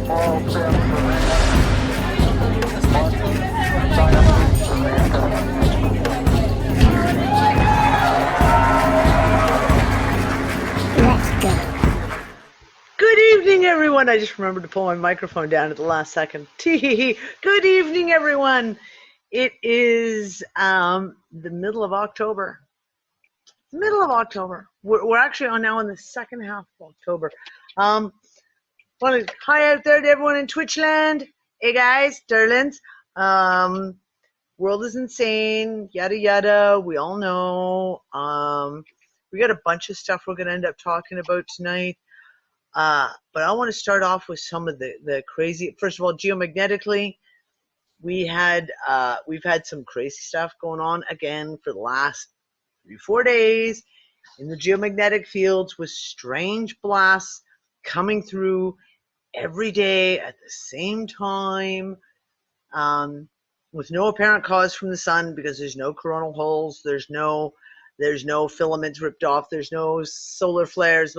Good evening, everyone. I just remembered to pull my microphone down at the last second. Tee-hee-hee. Good evening, everyone. It is the middle of October. We're actually now in the second half of October. Hi out there to everyone in Twitch land. Hey guys, darlings. World is insane. Yada yada. We all know. We got a bunch of stuff we're gonna end up talking about tonight. But I want to start off with some of the crazy. First of all, geomagnetically, we've had some crazy stuff going on again for the last 3-4 days in the geomagnetic fields with strange blasts coming through every day at the same time, with no apparent cause from the sun because there's no coronal holes, there's no filaments ripped off, there's no solar flares,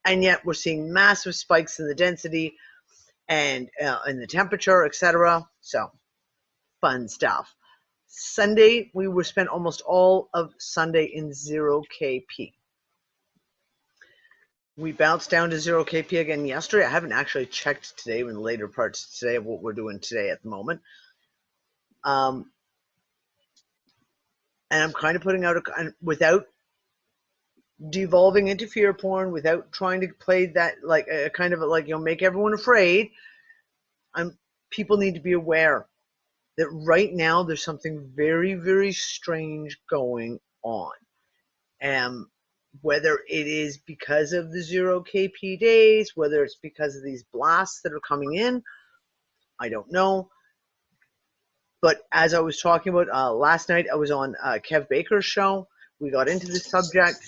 and yet we're seeing massive spikes in the density and in the temperature, etc. So, fun stuff. Sunday, we were spent almost all of Sunday in 0 kp. We bounced down to 0 kp again yesterday. I haven't actually checked today in the later parts today of what we're doing today at the moment. And I'm kind of putting out without devolving into fear porn, without trying to play that like a kind of make everyone afraid. People need to be aware that right now there's something very, very strange going on. Whether it is because of the 0 kp days, whether it's because of these blasts that are coming in, I don't know. But as I was talking about last night, I was on Kev Baker's show. We got into the subject.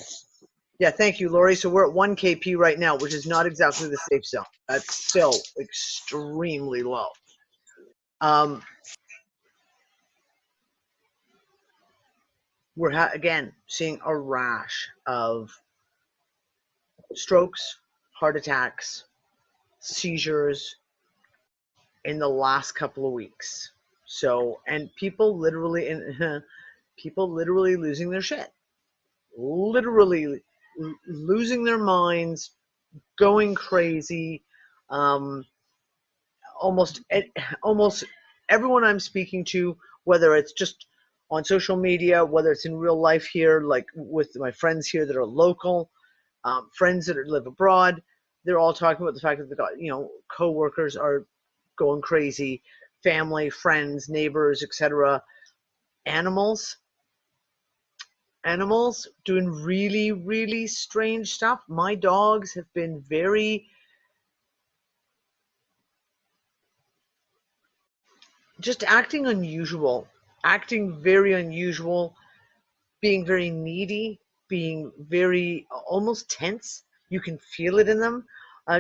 Yeah, thank you, Lori. So we're at 1 kp right now, which is not exactly the safe zone. That's still extremely low. We're again seeing a rash of strokes, heart attacks, seizures in the last couple of weeks. So, and people literally losing their shit, literally losing their minds, going crazy. Almost everyone I'm speaking to, whether it's just on social media, whether it's in real life here, like with my friends here that are local, friends that live abroad, they're all talking about the fact that they got, co-workers are going crazy, family, friends, neighbors, etc. Animals doing really, really strange stuff. My dogs have been just acting very unusual, being very needy, being very almost tense. You can feel it in them,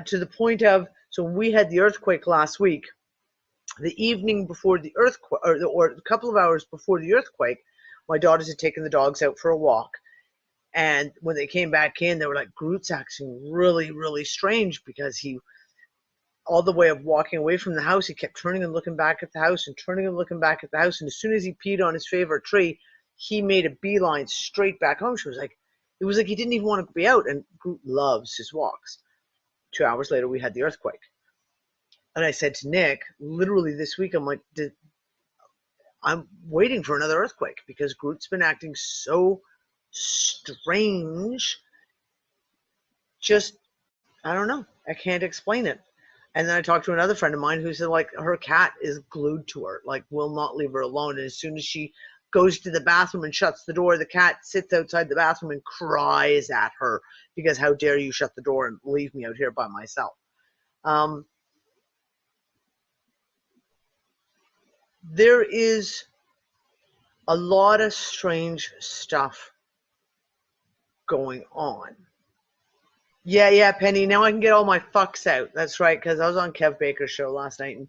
to the point of, so when we had the earthquake last week, the evening before the earthquake, or a couple of hours before the earthquake, my daughters had taken the dogs out for a walk. And when they came back in, they were like, Groot's acting really, really strange, because all the way of walking away from the house, he kept turning and looking back at the house and turning and looking back at the house. And as soon as he peed on his favorite tree, he made a beeline straight back home. She was like, it was like he didn't even want to be out. And Groot loves his walks. 2 hours later, we had the earthquake. And I said to Nick, literally this week, I'm like, I'm waiting for another earthquake, because Groot's been acting so strange. Just, I don't know. I can't explain it. And then I talked to another friend of mine who said, like, her cat is glued to her, like, will not leave her alone. And as soon as she goes to the bathroom and shuts the door, the cat sits outside the bathroom and cries at her, because how dare you shut the door and leave me out here by myself. There is a lot of strange stuff going on. Yeah, Penny, now I can get all my fucks out. That's right, because I was on Kev Baker's show last night, and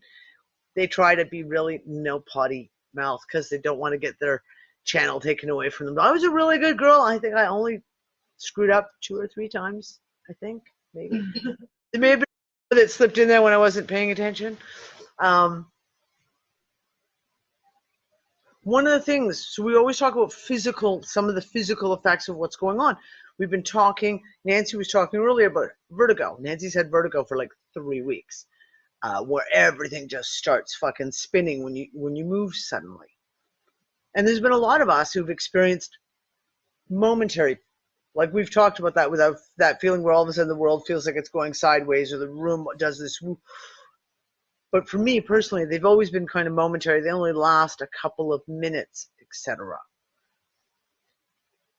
they try to be really no potty mouth because they don't want to get their channel taken away from them. I was a really good girl. I think I only screwed up 2 or 3 times, I think, maybe. There may have been that slipped in there when I wasn't paying attention. Um, One of the things, so we always talk about some of the physical effects of what's going on. We've been talking, Nancy was talking earlier about vertigo. Nancy's had vertigo for like 3 weeks, where everything just starts fucking spinning when you move suddenly. And there's been a lot of us who've experienced momentary, like we've talked about that, without that feeling where all of a sudden the world feels like it's going sideways or the room does this whoop. But for me personally, they've always been kind of momentary. They only last a couple of minutes, etc.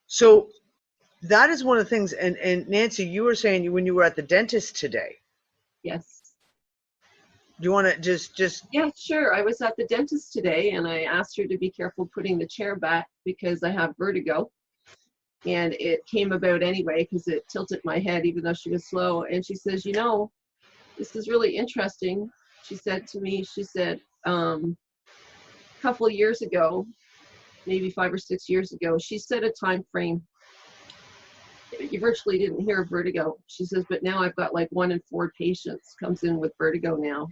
So that is one of the things. And Nancy, you were saying when you were at the dentist today. Yes. Do you want to just? Yeah, sure. I was at the dentist today, and I asked her to be careful putting the chair back because I have vertigo. And it came about anyway because it tilted my head, even though she was slow. And she says, you know, this is really interesting. She said to me, she said, a couple of years ago, maybe 5 or 6 years ago, she set a time frame. You virtually didn't hear of vertigo. She says, but now I've got like 1 in 4 patients comes in with vertigo now.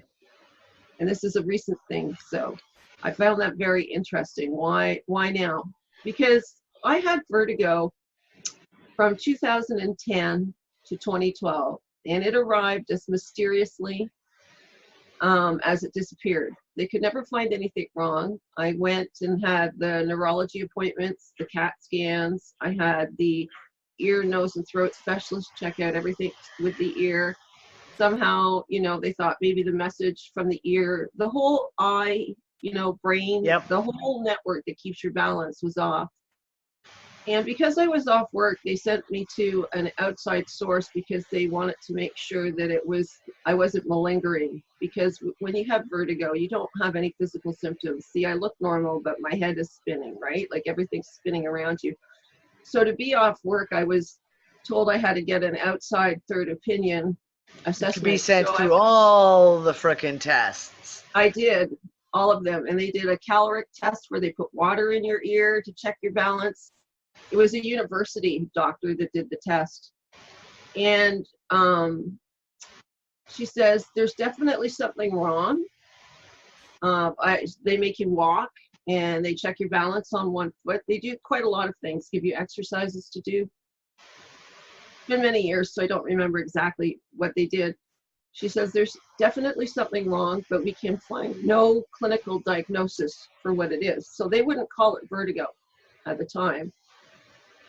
And this is a recent thing. So I found that very interesting. Why now? Because I had vertigo from 2010 to 2012, and it arrived as mysteriously as it disappeared. They could never find anything wrong. I went and had the neurology appointments, the CAT scans. I had the ear, nose, and throat specialist check out everything with the ear. Somehow, you know, they thought maybe the message from the ear, the whole eye, you know, brain, Yep. the whole network that keeps your balance was off. And because I was off work, they sent me to an outside source because they wanted to make sure that I wasn't malingering. Because when you have vertigo, you don't have any physical symptoms. See, I look normal, but my head is spinning, right? Like everything's spinning around you. So to be off work, I was told I had to get an outside third opinion assessment. To be sent through all the frickin' tests. I did, all of them. And they did a caloric test where they put water in your ear to check your balance. It was a university doctor that did the test. And she says, there's definitely something wrong. They make you walk and they check your balance on one foot. They do quite a lot of things, give you exercises to do. It's been many years, so I don't remember exactly what they did. She says there's definitely something wrong, but we can find no clinical diagnosis for what it is. So they wouldn't call it vertigo at the time.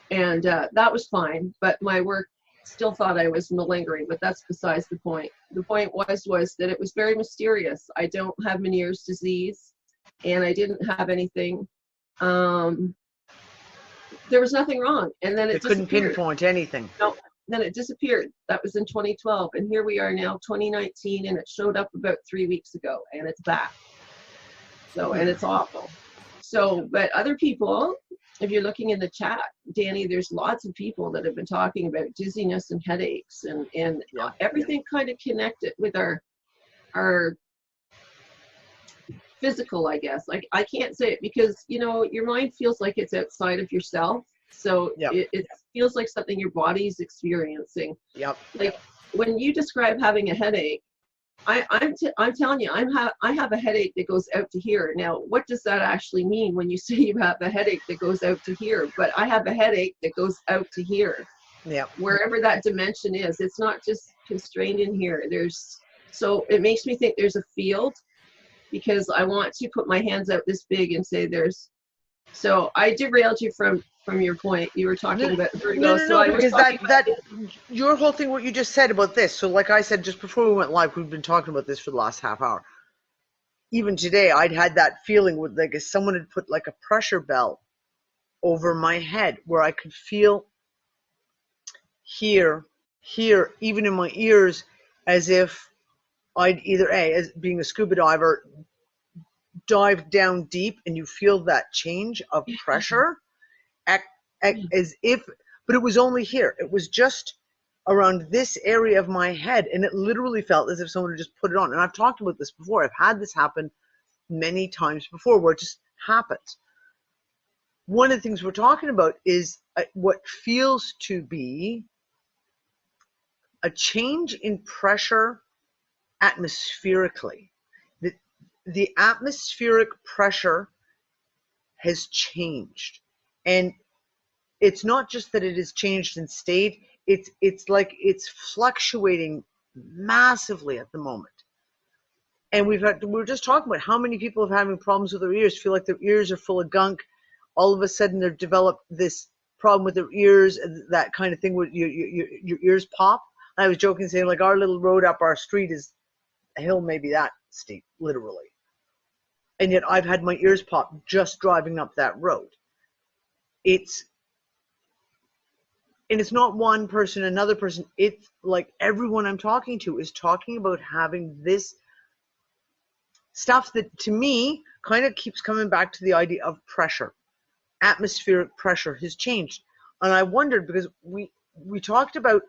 And that was fine, but my work still thought I was malingering, but that's besides the point. The point was that it was very mysterious. I don't have Meniere's disease, and I didn't have anything. There was nothing wrong, and then it couldn't pinpoint anything. No, then it disappeared. That was in 2012, and here we are now, 2019, and it showed up about 3 weeks ago, and it's back. So, and it's awful. So, but other people, if you're looking in the chat, Danny, there's lots of people that have been talking about dizziness and headaches and everything kind of connected with our physical, I guess. Like, I can't say it because, you know, your mind feels like it's outside of yourself. So it feels like something your body's experiencing. Yep. Like when you describe having a headache, I'm telling you, I have a headache that goes out to here. Now, what does that actually mean when you say you have a headache that goes out to here? But I have a headache that goes out to here. Yeah. Wherever that dimension is, it's not just constrained in here. So it makes me think there's a field, because I want to put my hands out this big and say there's. So I derailed you from your point. You were talking about vertigo. No, because that your whole thing, what you just said about this. So like I said, just before we went live, we've been talking about this for the last half hour. Even today, I'd had that feeling with like if someone had put like a pressure belt over my head where I could feel here, even in my ears, as if I'd either, as being a scuba diver, dive down deep and you feel that change of pressure as if, but it was only here. It was just around this area of my head, and it literally felt as if someone had just put it on. And I've talked about this before. I've had this happen many times before where it just happens. One of the things we're talking about is what feels to be a change in pressure atmospherically. The atmospheric pressure has changed. And it's not just that it has changed in state, it's like it's fluctuating massively at the moment. And we were just talking about how many people are having problems with their ears, feel like their ears are full of gunk. All of a sudden they've developed this problem with their ears, that kind of thing, where your ears pop. And I was joking, saying like our little road up our street is a hill maybe that steep, literally. And yet I've had my ears pop just driving up that road. It's not one person, another person. It's like everyone I'm talking to is talking about having this stuff that, to me, kind of keeps coming back to the idea of pressure. Atmospheric pressure has changed. And I wondered, because we talked about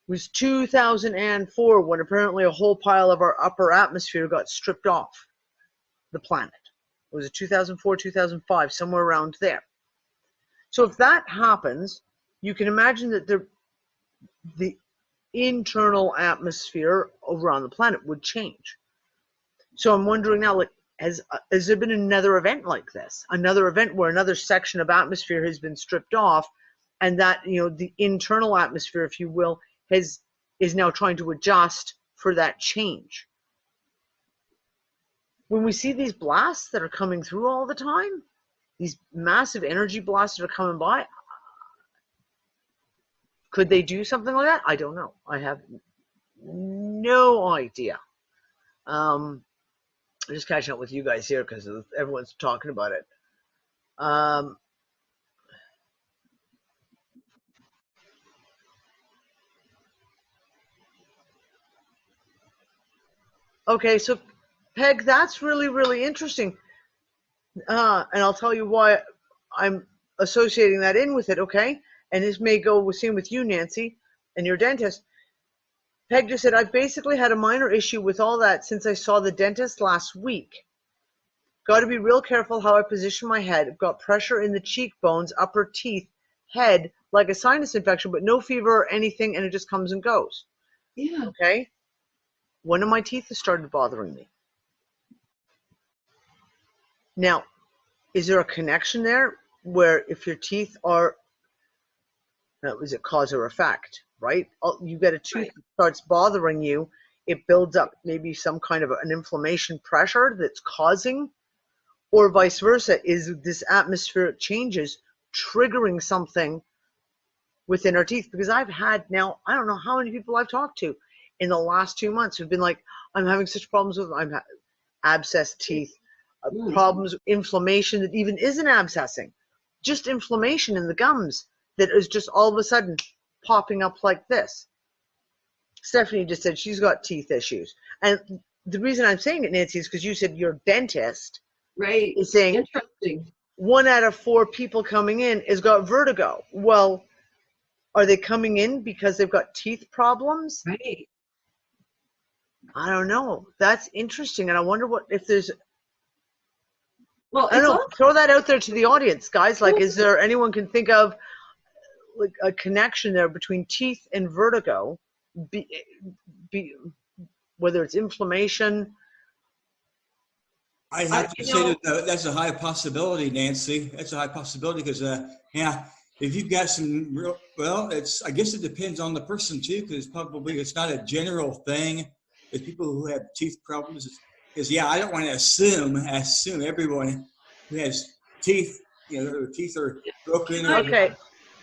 was 2004 when apparently a whole pile of our upper atmosphere got stripped off the planet. Was it 2004, 2005, somewhere around there? So if that happens, you can imagine that the internal atmosphere over on the planet would change. So I'm wondering now, like, has there been another event like this? Another event where another section of atmosphere has been stripped off, and that, the internal atmosphere, if you will, is now trying to adjust for that change. When we see these blasts that are coming through all the time, these massive energy blasts that are coming by, could they do something like that? I don't know. I have no idea. I'm just catching up with you guys here because everyone's talking about it. Okay, so Peg, that's really, really interesting. And I'll tell you why I'm associating that in with it, okay? And this may go with same with you, Nancy, and your dentist. Peg just said, I've basically had a minor issue with all that since I saw the dentist last week. Got to be real careful how I position my head. I've got pressure in the cheekbones, upper teeth, head, like a sinus infection, but no fever or anything, and it just comes and goes. Yeah. Okay? One of my teeth has started bothering me. Now, is there a connection there where if your teeth are, is it cause or effect, right? You get a tooth that starts bothering you, it builds up maybe some kind of an inflammation pressure that's causing, or vice versa, is this atmospheric changes triggering something within our teeth? Because I've had now, I don't know how many people I've talked to in the last 2 months who've been like, I'm having such problems with, I'm abscessed teeth, problems, inflammation that even isn't abscessing, just inflammation in the gums that is just all of a sudden popping up like this. Stephanie just said she's got teeth issues. And the reason I'm saying it, Nancy, is because you said your dentist is saying interesting. 1 out of 4 people coming in has got vertigo. Well, are they coming in because they've got teeth problems? Right. I don't know. That's interesting. And I wonder if there's, well, I don't know, throw that out there to the audience, guys. Like, is there anyone can think of like a connection there between teeth and vertigo, whether it's inflammation? I have to say that that's a high possibility, Nancy. That's a high possibility because, if you've got some real, I guess it depends on the person too, because it's not a general thing with people who have teeth problems. Because I don't want to assume everyone who has teeth, their teeth are broken. Okay.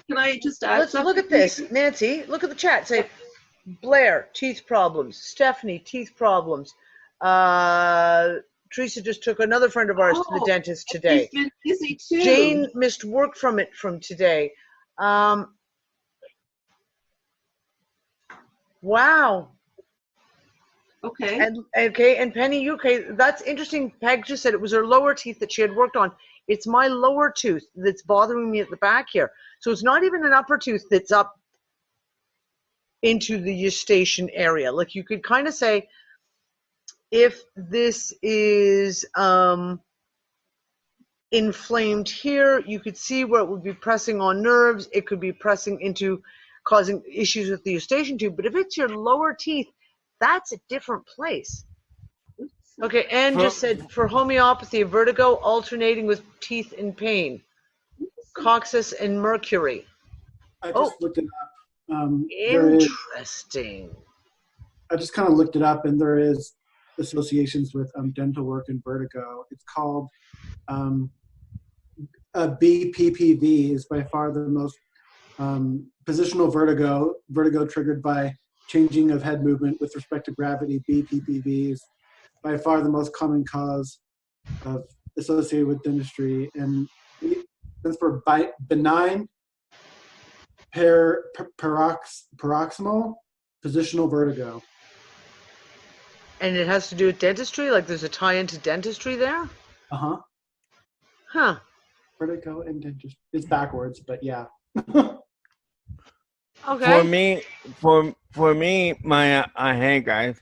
Can I just add Let's look at this, Nancy. Look at the chat. Say, Blair, teeth problems. Stephanie, teeth problems. Teresa just took another friend of ours to the dentist today. She's been busy too. Jane missed work from today. Wow. Okay. And Penny, that's interesting. Peg just said it was her lower teeth that she had worked on. It's my lower tooth that's bothering me at the back here. So it's not even an upper tooth that's up into the eustachian area. Like, you could kind of say, if this is inflamed here, you could see where it would be pressing on nerves. It could be pressing into causing issues with the eustachian tube. But if it's your lower teeth That's a different place. Okay, Anne just said for homeopathy, vertigo alternating with teeth in pain, coccyx and mercury. I just looked it up. Interesting. I just kind of looked it up, and there is associations with dental work and vertigo. It's called BPPV is by far the most positional vertigo triggered by changing of head movement with respect to gravity. BPPV is by far the most common cause of associated with dentistry, and stands for benign paroxysmal positional vertigo. And it has to do with dentistry? Like there's a tie into dentistry there? Uh-huh. Huh. Vertigo and dentistry. It's backwards, but yeah. Okay. For me, my hey guys,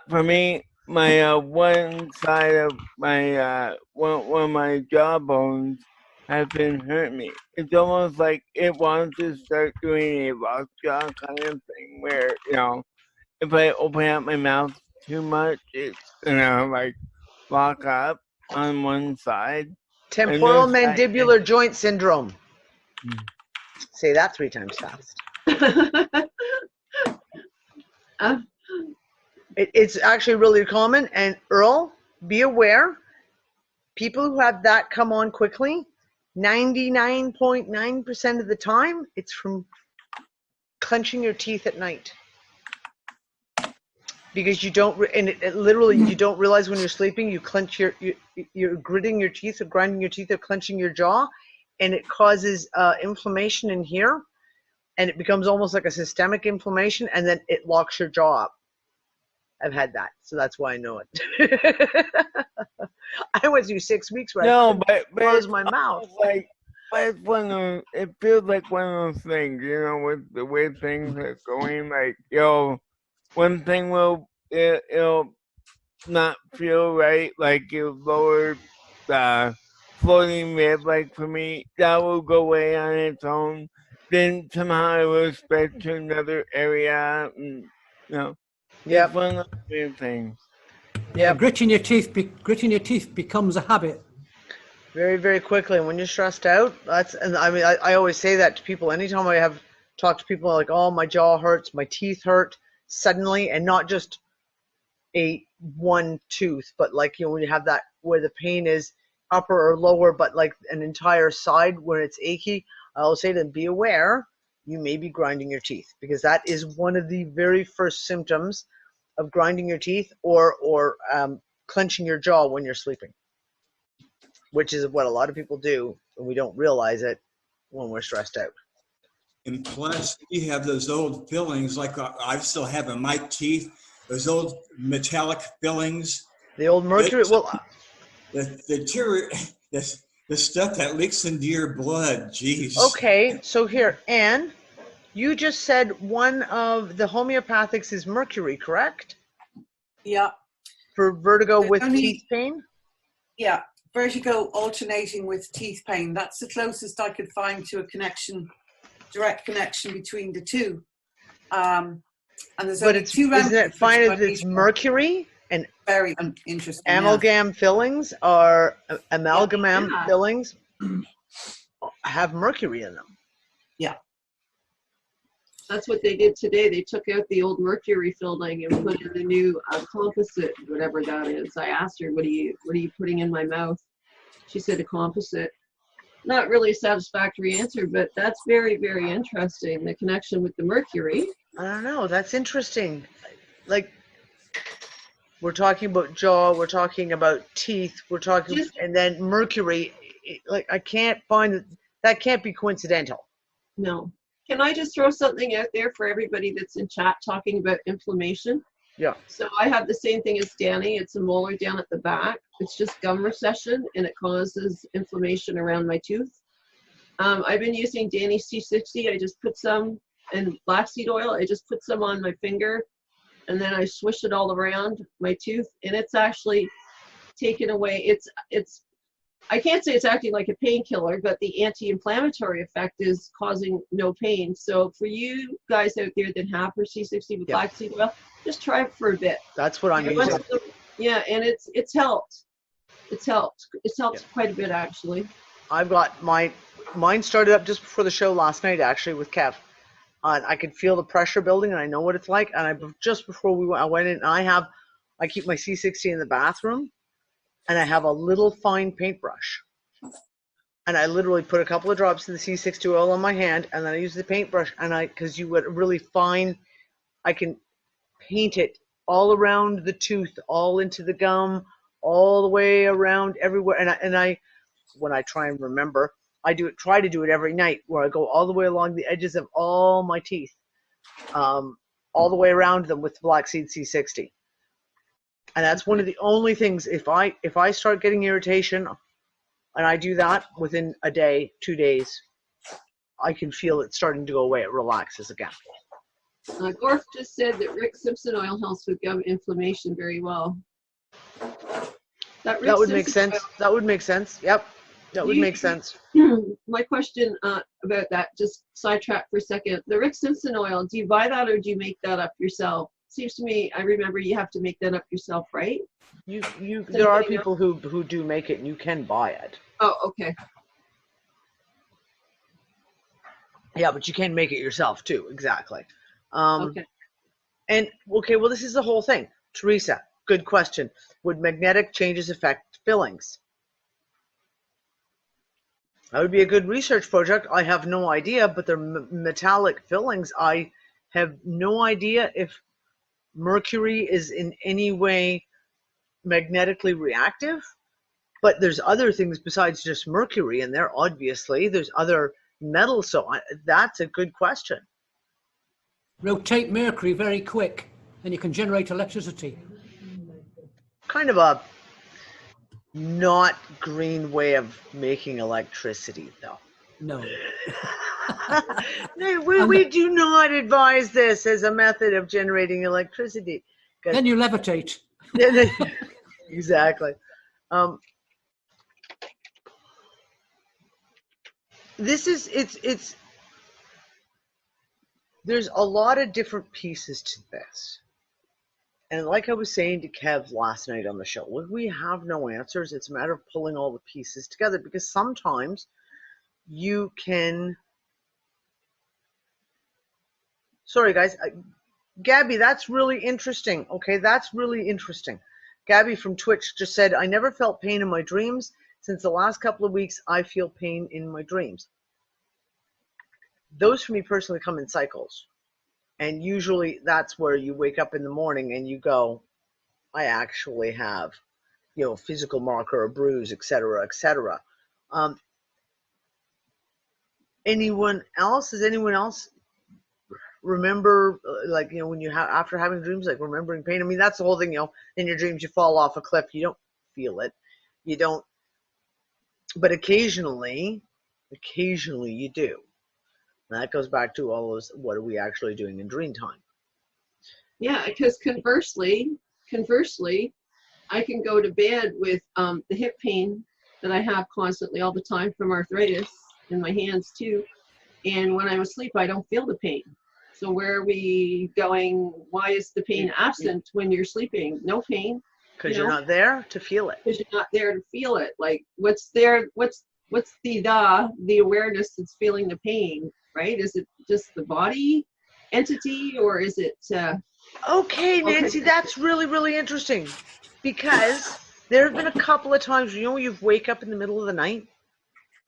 for me, my one side of my one of my jaw bones has been hurting me. It's almost like it wants to start doing a lockjaw kind of thing, where if I open up my mouth too much, it's like lock up on one side. Temporal mandibular joint syndrome. Say that 3 times fast. It's actually really common. And Earl, be aware, people who have that come on quickly, 99.9% of the time, it's from clenching your teeth at night. Because you don't, and it literally, you don't realize when you're sleeping, you clench you're gritting your teeth or grinding your teeth or clenching your jaw, and it causes inflammation in here, and it becomes almost like a systemic inflammation, and then it locks your jaw up. I've had that, so that's why I know it. I went through 6 weeks where I couldn't close my mouth. But it feels like one of those things, with the way things are going. Like, one thing it'll not feel right, like your lower floating rib, like for me, that will go away on its own. Then somehow it will spread to another area, and Yep. it's one of those weird things. Yeah, gritting your teeth becomes a habit. Very, very quickly. And when you're stressed out, I always say that to people. Anytime I have talked to people like, oh, my jaw hurts, my teeth hurt suddenly, and not just one tooth, but like, when you have that where the pain is upper or lower, but like an entire side where it's achy, I'll say to them, be aware, you may be grinding your teeth, because that is one of the very first symptoms of grinding your teeth or clenching your jaw when you're sleeping, which is what a lot of people do, and we don't realize it when we're stressed out. And plus, you have those old fillings, like I still have in my teeth, those old metallic fillings. The old mercury, the stuff that leaks into your blood, jeez. Okay, so here, Anne, you just said one of the homeopathics is mercury, correct? Yeah. For vertigo with teeth pain? Yeah, vertigo alternating with teeth pain. That's the closest I could find to a direct connection between the two. And there's only two isn't it fine if it's mercury? And very interesting. Amalgam fillings or fillings have mercury in them. Yeah. That's what they did today. They took out the old mercury filling and put in the new composite, whatever that is. I asked her, what are you putting in my mouth? She said a composite. Not really a satisfactory answer, but that's very, very interesting. The connection with the mercury. I don't know. That's interesting. Like, we're talking about jaw, we're talking about teeth, and then mercury. Like, I can't find that can't be coincidental. No. Can I just throw something out there for everybody that's in chat talking about inflammation? Yeah. So I have the same thing as Danny. It's a molar down at the back. It's just gum recession, and it causes inflammation around my tooth. I've been using Danny C60. I just put some, and flaxseed oil. I just put some on my finger, and then I swish it all around my tooth, and it's actually taken away. It's I can't say it's acting like a painkiller, but the anti-inflammatory effect is causing no pain. So for you guys out there that have her C60 with flaxseed oil, just try it for a bit. That's what I'm And once using. yeah, and it's helped. It's helped. It's helped quite a bit, actually. I've got mine started up just before the show last night, actually, with Kev. I could feel the pressure building, and I know what it's like. And just before I went in, I keep my C60 in the bathroom, and I have a little fine paintbrush. And I literally put a couple of drops of the C60 oil on my hand, and then I use the paintbrush, because you would really fine, I can paint it all around the tooth, all into the gum, all the way around everywhere. And I when I try and remember, try to do it every night, where I go all the way along the edges of all my teeth, all the way around them with the black seed C60. And that's one of the only things, if I start getting irritation and I do that within a day, 2 days, I can feel it starting to go away. It relaxes again. Gorf just said that Rick Simpson oil helps with gum inflammation very well. That would make sense. That would make sense. Yep. That would make sense. My question about that, just sidetrack for a second. The Rick Simpson oil, do you buy that or do you make that up yourself? Seems to me, I remember you have to make that up yourself, right? There are people who do make it, and you can buy it. Oh, okay. Yeah, but you can make it yourself too. Exactly. Okay. And okay, well, this is the whole thing. Teresa, good question. Would magnetic changes affect fillings? That would be a good research project. I have no idea, but they're metallic fillings. I have no idea if mercury is in any way magnetically reactive, but there's other things besides just mercury in there. Obviously, there's other metals. So that's a good question. Rotate mercury very quick, and you can generate electricity. Kind of a not green way of making electricity, though. No. we do not advise this as a method of generating electricity. Then you levitate. Exactly. There's a lot of different pieces to this. And like I was saying to Kev last night on the show, when we have no answers, it's a matter of pulling all the pieces together, because sometimes you can... Sorry, guys. Gabby, that's really interesting. Okay, that's really interesting. Gabby from Twitch just said, I never felt pain in my dreams. Since the last couple of weeks, I feel pain in my dreams. Those for me personally come in cycles. And usually that's where you wake up in the morning and you go, I actually have, a physical marker, a bruise, etc., etc. Anyone else? Does anyone else remember, when you have, after having dreams, like remembering pain? I mean, that's the whole thing, in your dreams you fall off a cliff, you don't feel it. You don't, but occasionally you do. And that goes back to all those, what are we actually doing in dream time? Yeah, because conversely, I can go to bed with the hip pain that I have constantly all the time from arthritis in my hands too. And when I'm asleep, I don't feel the pain. So where are we going? Why is the pain absent when you're sleeping? No pain. Because you're not there to feel it. Because you're not there to feel it. Like, what's there? What's the awareness that's feeling the pain? Right? Is it just the body entity, or is it? Okay, Nancy, that's really, really interesting, because there have been a couple of times, you wake up in the middle of the night,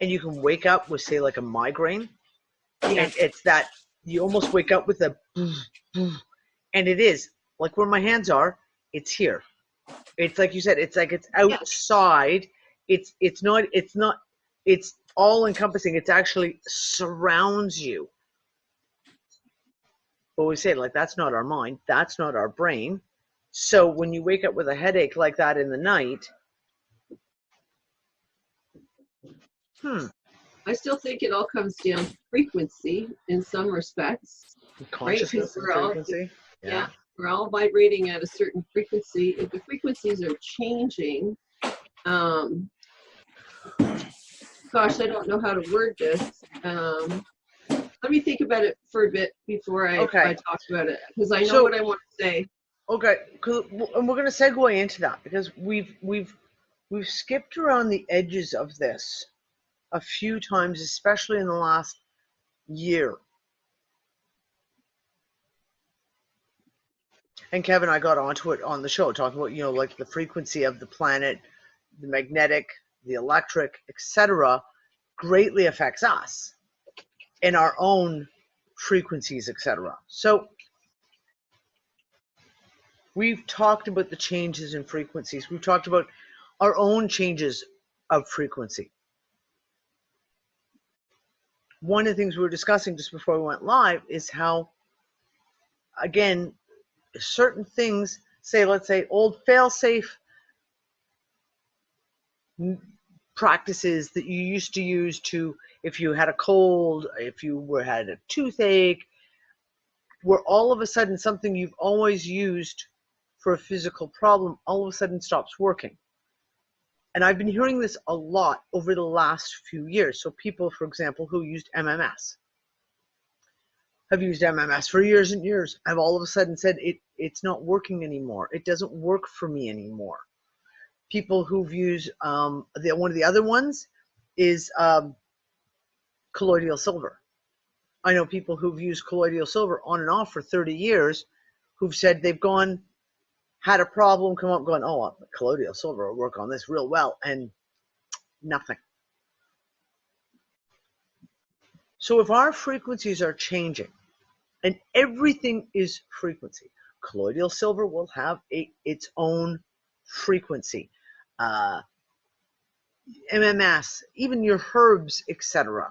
and you can wake up with, say, like a migraine, and it's that you almost wake up with a, and it is like where my hands are. It's here. It's like you said. It's like it's outside. It's all encompassing. It actually surrounds you. But we say, like, that's not our mind. That's not our brain. So when you wake up with a headache like that in the night, I still think it all comes down to frequency in some respects. Consciousness and frequency. Yeah, we're all vibrating at a certain frequency. If the frequencies are changing, Gosh, I don't know how to word this. Let me think about it for a bit before I Okay. talk about it, because I know So- what I want to say. Okay, and we're going to segue into that because we've skipped around the edges of this a few times, especially in the last year. And Kevin and I got onto it on the show, talking about, like the frequency of the planet, the magnetic, the electric, etc., greatly affects us in our own frequencies, etc. So we've talked about the changes in frequencies. We've talked about our own changes of frequency. One of the things we were discussing just before we went live is how, again, certain things, let's say old fail-safe practices that you used to use to, if you had a cold, if you had a toothache, were all of a sudden something you've always used for a physical problem all of a sudden stops working. And I've been hearing this a lot over the last few years. So people, for example, who used MMS have used MMS for years and years, have all of a sudden said it's not working anymore. It doesn't work for me anymore. People who've used one of the other ones is colloidal silver. I know people who've used colloidal silver on and off for 30 years who've said they've had a problem, come up going, oh, colloidal silver will work on this real well, and nothing. So if our frequencies are changing, and everything is frequency, colloidal silver will have its own frequency. MMS, even your herbs, etc.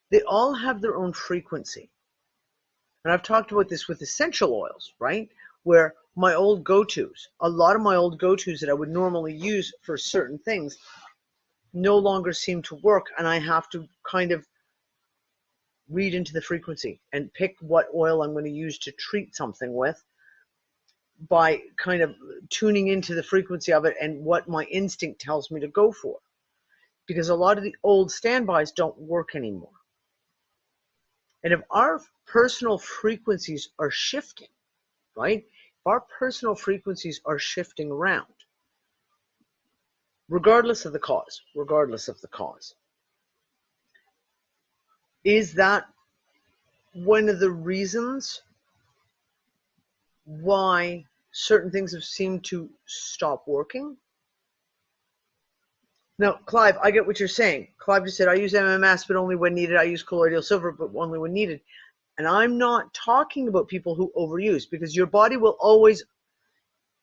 They all have their own frequency. And I've talked about this with essential oils, right? Where my old go-tos, a lot of my old go-tos that I would normally use for certain things no longer seem to work, and I have to kind of read into the frequency and pick what oil I'm going to use to treat something with by kind of tuning into the frequency of it and what my instinct tells me to go for. Because a lot of the old standbys don't work anymore. And if our personal frequencies are shifting, right? If our personal frequencies are shifting around, regardless of the cause, is that one of the reasons why certain things have seemed to stop working? Now, Clive, I get what you're saying. Clive just said, I use MMS, but only when needed. I use colloidal silver, but only when needed. And I'm not talking about people who overuse, because your body will always,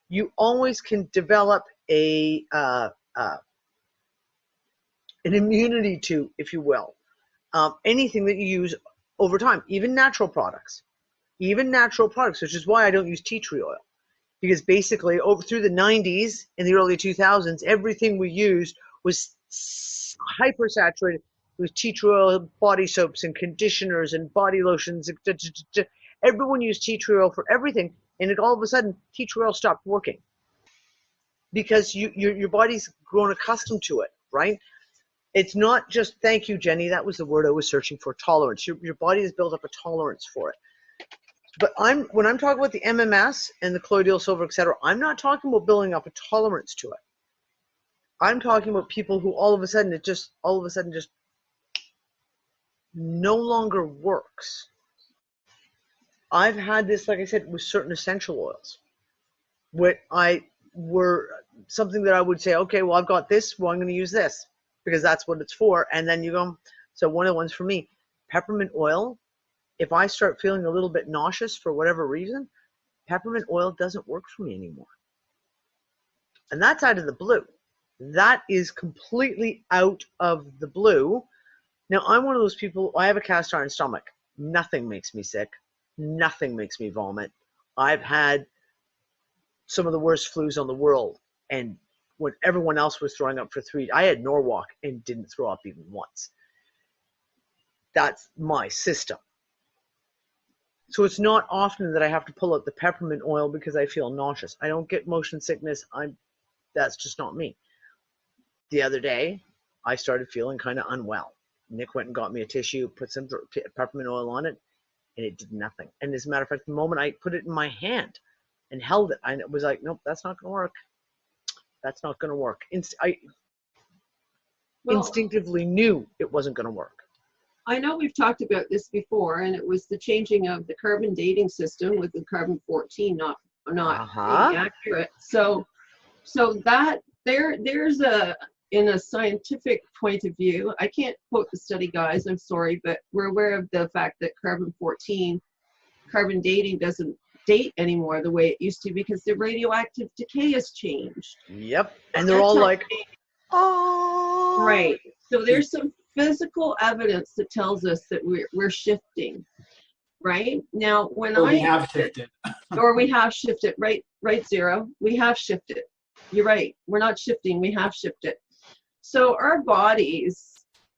you always can develop an immunity to, if you will, anything that you use over time, even natural products, which is why I don't use tea tree oil. Because basically, over through the 90s and the early 2000s, everything we used was hyper-saturated with tea tree oil, body soaps and conditioners and body lotions. Everyone used tea tree oil for everything, and all of a sudden, tea tree oil stopped working because your body's grown accustomed to it, right? It's not just, thank you, Jenny, that was the word I was searching for, tolerance. Your body has built up a tolerance for it. But when I'm talking about the MMS and the colloidal silver, etc., I'm not talking about building up a tolerance to it. I'm talking about people who all of a sudden just no longer works. I've had this, like I said, with certain essential oils, where something that I would say, okay, well, I've got this, well, I'm going to use this because that's what it's for. And then you go, so one of the ones for me, peppermint oil. If I start feeling a little bit nauseous for whatever reason, peppermint oil doesn't work for me anymore. And that's out of the blue. That is completely out of the blue. Now, I'm one of those people, I have a cast iron stomach. Nothing makes me sick. Nothing makes me vomit. I've had some of the worst flus on the world. And when everyone else was throwing up for 3, I had Norwalk and didn't throw up even once. That's my system. So it's not often that I have to pull out the peppermint oil because I feel nauseous. I don't get motion sickness. That's just not me. the other day, I started feeling kind of unwell. Nick went and got me a tissue, put some peppermint oil on it, and it did nothing. And as a matter of fact, the moment I put it in my hand and held it, I was like, nope, that's not going to work. That's not going to work. I instinctively knew it wasn't going to work. I know we've talked about this before, and it was the changing of the carbon dating system with the carbon-14 not being accurate. So that there's in a scientific point of view, I can't quote the study, guys, I'm sorry, but we're aware of the fact that carbon-14, carbon dating doesn't date anymore the way it used to because the radioactive decay has changed. Yep. And they're all like, oh. Right. So there's some physical evidence that tells us that we're shifting. Right? Now, we have shifted. Or we have shifted. Right, Zero. We have shifted. You're right. We're not shifting. We have shifted. So our bodies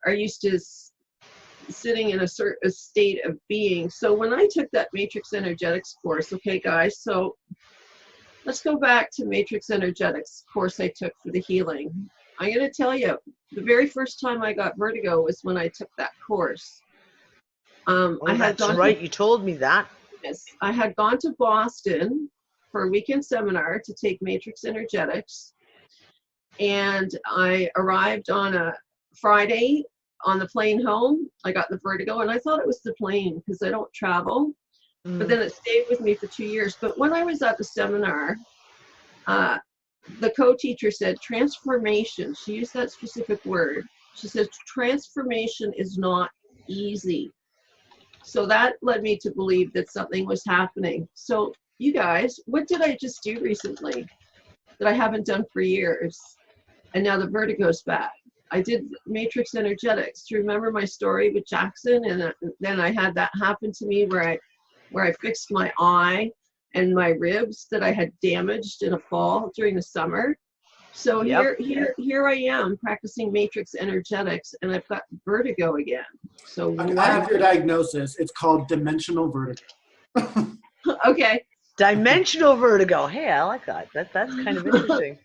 are used to sitting in a certain state of being. So when I took that matrix energetics course, okay, guys, so let's go back to matrix energetics course I took for the healing. I'm going to tell you, the very first time I got vertigo was when I took that course. You told me that. Yes, I had gone to Boston for a weekend seminar to take matrix energetics, and I arrived on a Friday on the plane home. I got the vertigo, and I thought it was the plane because I don't travel. But then it stayed with me for 2 years. But when I was at the seminar, the co-teacher said transformation. She used that specific word. She said transformation is not easy. So that led me to believe that something was happening. So you guys, what did I just do recently that I haven't done for years? And now the vertigo's back. I did matrix energetics. Do you remember my story with Jackson? And then I had that happen to me where I fixed my eye and my ribs that I had damaged in a fall during the summer. So here I am practicing matrix energetics, and I've got vertigo again. So I have your diagnosis. It's called dimensional vertigo. Okay. Dimensional vertigo. Hey, I like that. That's kind of interesting.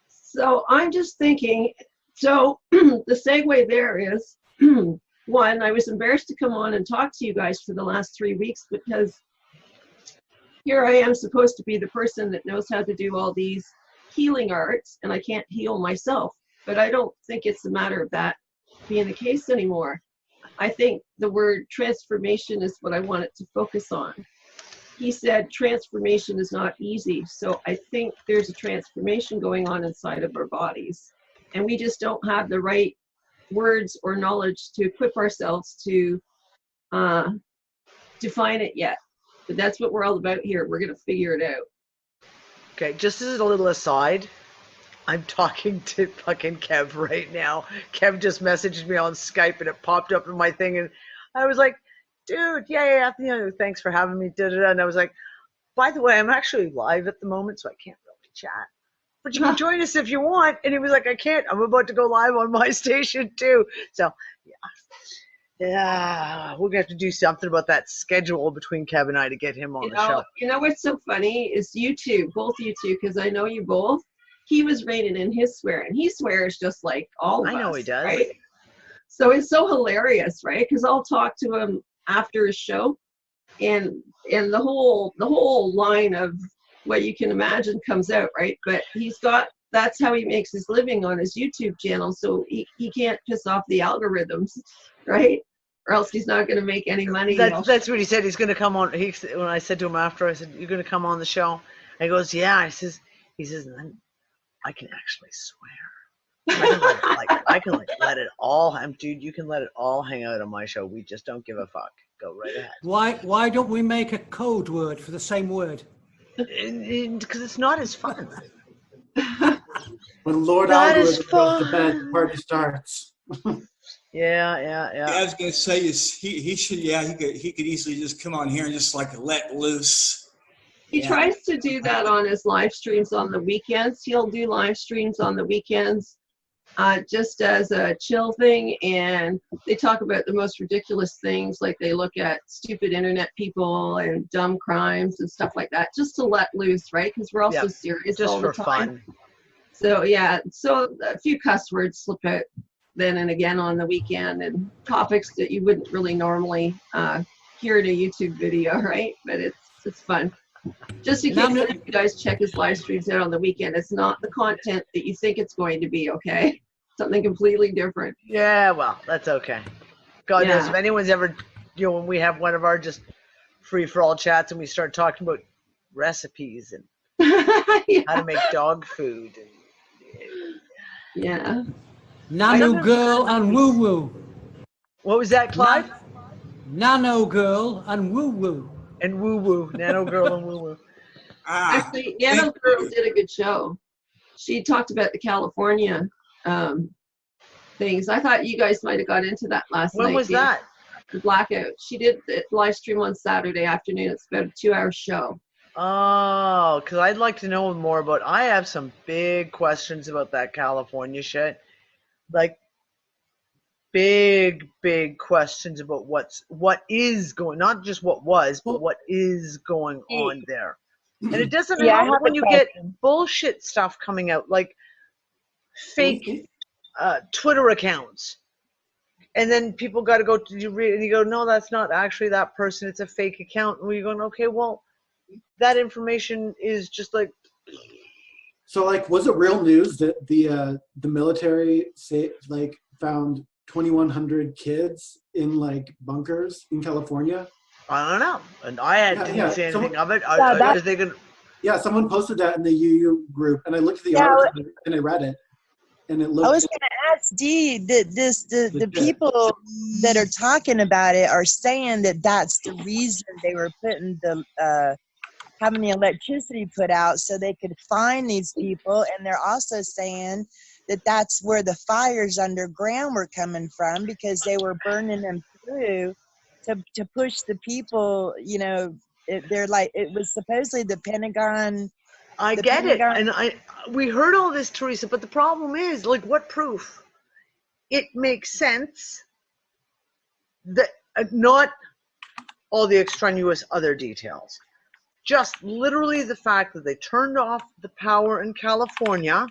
So I'm just thinking, so the segue there is, one, I was embarrassed to come on and talk to you guys for the last 3 weeks because here I am supposed to be the person that knows how to do all these healing arts, and I can't heal myself. But I don't think it's a matter of that being the case anymore. I think the word transformation is what I wanted to focus on. He said transformation is not easy. So I think there's a transformation going on inside of our bodies. And we just don't have the right words or knowledge to equip ourselves to define it yet. But that's what we're all about here. We're going to figure it out. Okay, just as a little aside, I'm talking to fucking Kev right now. Kev just messaged me on Skype and it popped up in my thing, and I was like, dude, yeah, thanks for having me, And I was like, by the way, I'm actually live at the moment, so I can't really chat. But you can join us if you want. And he was like, I can't. I'm about to go live on my station too. So, yeah, we're going to have to do something about that schedule between Kev and I to get him on the show. You know what's so funny is you two, both you two, because I know you both, he was reining in his swearing. He swears just like all of us. I know he does. Right? So it's so hilarious, right? Because I'll talk to him after his show, and the whole line of what you can imagine comes out, right? But that's how he makes his living on his YouTube channel, so he can't piss off the algorithms, right? Or else he's not going to make any money. That's what he said. He's going to come on. When I said to him after, I said, "You're going to come on the show?" And he goes, "Yeah." He says, and then I can actually swear. I can let it all. Dude, you can let it all hang out on my show. We just don't give a fuck. Go right ahead. Why don't we make a code word for the same word? Because it's not as fun. When Lord Algorithm goes to bed, the party starts. Yeah. I was gonna say he could easily just come on here and just like let loose. He tries to do that on his live streams on the weekends. He'll do live streams on the weekends just as a chill thing, and they talk about the most ridiculous things, like they look at stupid internet people and dumb crimes and stuff like that, just to let loose, right? Because we're also serious just all the for time. Fun. So yeah, so a few cuss words slip out then and again on the weekend, and topics that you wouldn't really normally hear in a YouTube video, right? But it's fun. Just in case if you guys check his live streams out on the weekend, it's not the content that you think it's going to be, okay? Something completely different. Yeah, well, that's okay. God knows if anyone's ever, when we have one of our just free-for-all chats and we start talking about recipes and how to make dog food. And, Nano Girl and Woo Woo. What was that, Clive? Nano Girl and Woo Woo. And Woo Woo. Nano Girl and Woo Woo. Actually, Nano Girl did a good show. She talked about the California things. I thought you guys might have got into that last night. When was that? The Blackout. She did the live stream on Saturday afternoon. It's about a 2-hour show. Oh, because I'd like to know more about. I have some big questions about that California shit. Like, big questions about what is going, not just what was, but what is going on there. And it doesn't help when you get bullshit stuff coming out, like fake Twitter accounts. And then people got to go to you read, and you go, no, that's not actually that person. It's a fake account. And we're going, okay, well, that information is just like. So, like, was it real news that the military found 2,100 kids in like bunkers in California? I don't know, and I didn't see anything of it. Someone posted that in the UU group, and I looked at the article and I read it, and it looked. I was going to ask Dee, the people that are talking about it are saying that that's the reason they were putting having the electricity put out so they could find these people, and they're also saying that that's where the fires underground were coming from because they were burning them through to push the people. They're like, it was supposedly the Pentagon. I get it, and we heard all this, Teresa, but the problem is, like, what proof? It makes sense that not all the extraneous other details. Just literally the fact that they turned off the power in California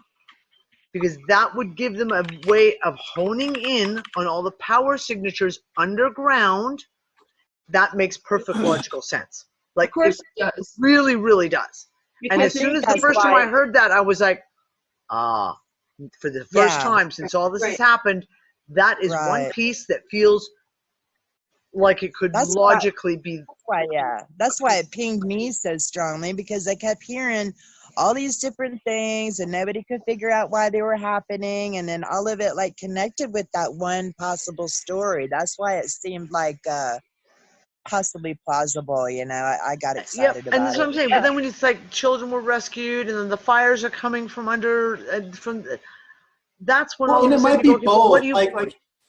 because that would give them a way of honing in on all the power signatures underground. That makes perfect logical sense. Like, of course it does. Really, really does. Because and as soon as the first time I heard that, I was like, for the first time since all this has happened, that is one piece that feels like it could logically be. That's why it pinged me so strongly, because I kept hearing all these different things and nobody could figure out why they were happening, and then all of it like connected with that one possible story. That's why it seemed like possibly plausible. I got excited about it. And that's what I'm saying. But then when it's like children were rescued and then the fires are coming from under that's when all and of it a sudden might be both.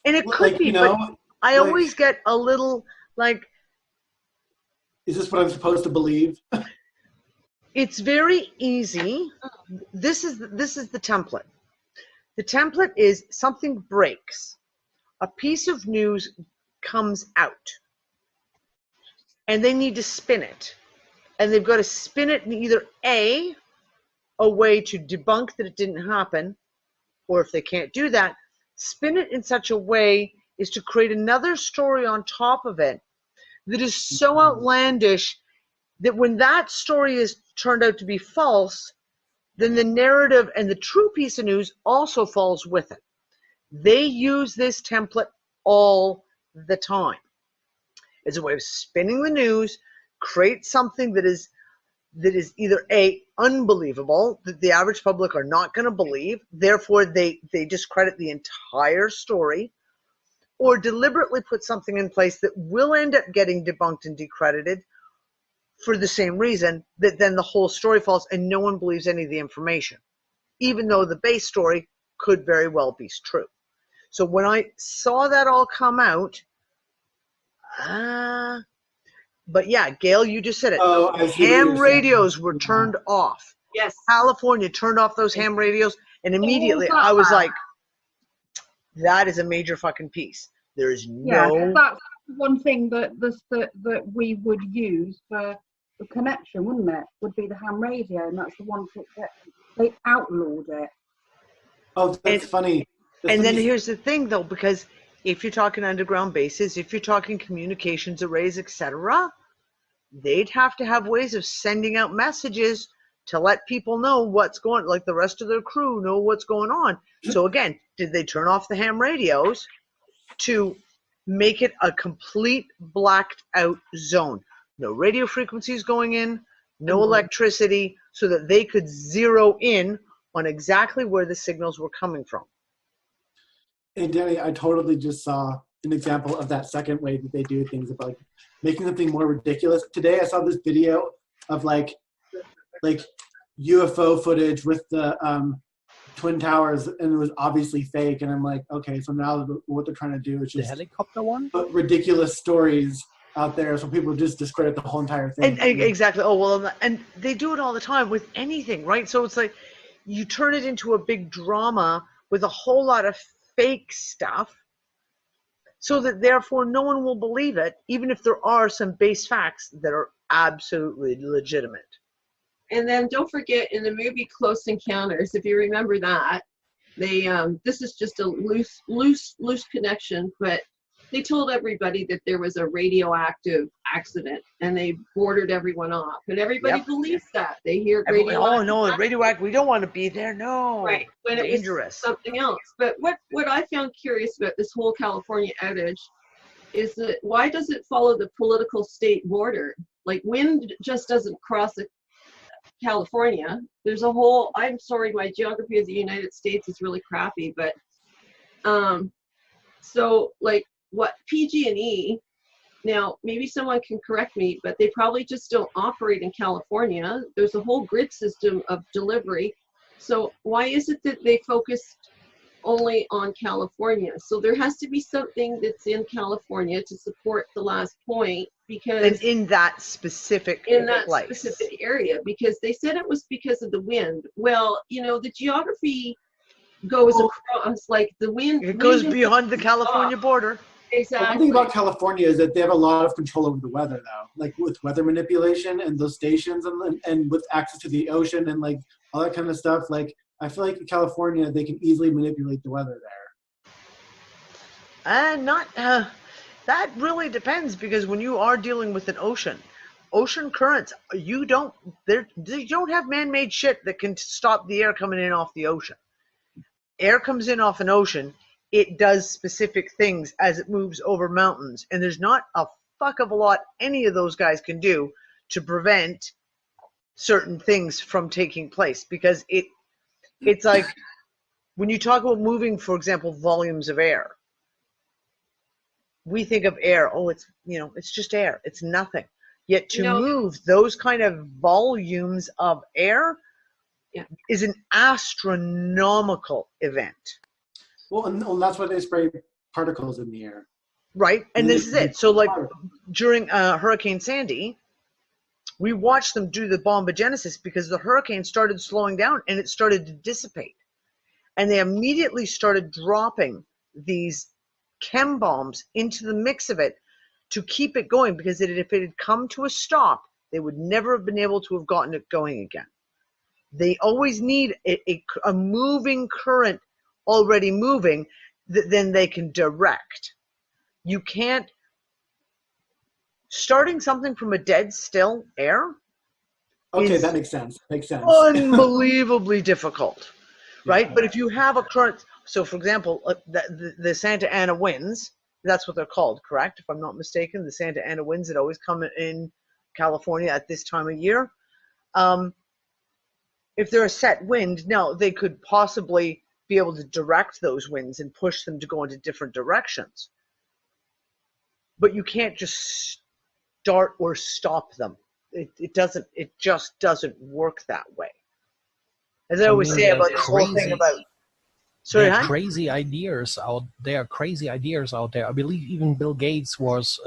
And it could be, but I always get a little like, is this what I'm supposed to believe? It's very easy. This is the template. The template is something breaks. A piece of news comes out. And they need to spin it. And they've got to spin it in either a way to debunk that it didn't happen, or if they can't do that, spin it in such a way is to create another story on top of it that is so outlandish that when that story is turned out to be false, then the narrative and the true piece of news also falls with it. They use this template all the time. It's a way of spinning the news, create something that is either a unbelievable, that the average public are not going to believe, therefore they discredit the entire story, or deliberately put something in place that will end up getting debunked and decredited for the same reason, that then the whole story falls and no one believes any of the information, even though the base story could very well be true. So when I saw that all come out, but yeah, Gail, you just said it. Ham radios were turned off. Yes. California turned off those ham radios, and immediately I was like, that is a major fucking piece. There is no. Yeah, that's one thing that we would use for the connection, wouldn't it? Would be the ham radio, and that's the one that they outlawed it. Oh, that's funny. That's And then funny. here's the thing, though, because if you're talking underground bases, if you're talking communications arrays, etc., they'd have to have ways of sending out messages to let people know what's going, like the rest of their crew know what's going on. So again, did they turn off the ham radios to make it a complete blacked out zone? No radio frequencies going in, no electricity, so that they could zero in on exactly where the signals were coming from. Hey, Danny, I totally just saw an example of that second way that they do things, about making something more ridiculous. Today I saw this video of like UFO footage with the Twin Towers, and it was obviously fake. And I'm like, okay, so now what they're trying to do is The just helicopter one? put ridiculous stories out there so people just discredit the whole entire thing. And exactly. Oh, well, and they do it all the time with anything, right? So it's like you turn it into a big drama with a whole lot of fake stuff, so that therefore no one will believe it, even if there are some base facts that are absolutely legitimate. And then don't forget, in the movie Close Encounters, if you remember that, they this is just a loose connection, but they told everybody that there was a radioactive accident, and they bordered everyone off, and everybody believes that. They hear radioactive. Oh no, radioactive! We don't want to be there. No, right? When dangerous. It was something else. But what I found curious about this whole California outage is that why does it follow the political state border? Like, wind just doesn't cross California. There's a whole, I'm sorry, my geography of the United States is really crappy, but so like what PG&E, now maybe someone can correct me, but they probably just don't operate in California. There's a whole grid system of delivery. So why is it that they focused only on California? So there has to be something that's in California to support the last point, because and in that specific specific area, because they said it was because of the wind. Well, you know, the geography goes across, like the wind. It goes beyond the California border. Exactly. One thing about California is that they have a lot of control over the weather, though, like with weather manipulation and those stations, and with access to the ocean and like all that kind of stuff. Like, I feel like in California, they can easily manipulate the weather there. That really depends, because when you are dealing with an ocean currents, you don't have man-made shit that can stop the air coming in off the ocean. Air comes in off an ocean, it does specific things as it moves over mountains, and there's not a fuck of a lot any of those guys can do to prevent certain things from taking place, because it's like when you talk about moving, for example, volumes of air. We think of air, it's just air, it's nothing. Yet to move those kind of volumes of air is an astronomical event. Well, and that's why they spray particles in the air. Right, and this is it. So like during Hurricane Sandy, we watched them do the bombogenesis because the hurricane started slowing down and it started to dissipate. And they immediately started dropping these chem bombs into the mix of it to keep it going, because if it had come to a stop, they would never have been able to have gotten it going again. They always need a moving current already moving that then they can direct. You can't, starting something from a dead still air. Okay, that makes sense. Unbelievably difficult, right? Yeah. But if you have a current, so for example, the Santa Ana winds, that's what they're called, correct? If I'm not mistaken, the Santa Ana winds that always come in California at this time of year. If they're a set wind, now they could possibly be able to direct those winds and push them to go into different directions. But you can't just start or stop them. It just doesn't work that way. As I always say about this whole thing about, there are crazy ideas out there. I believe even Bill Gates was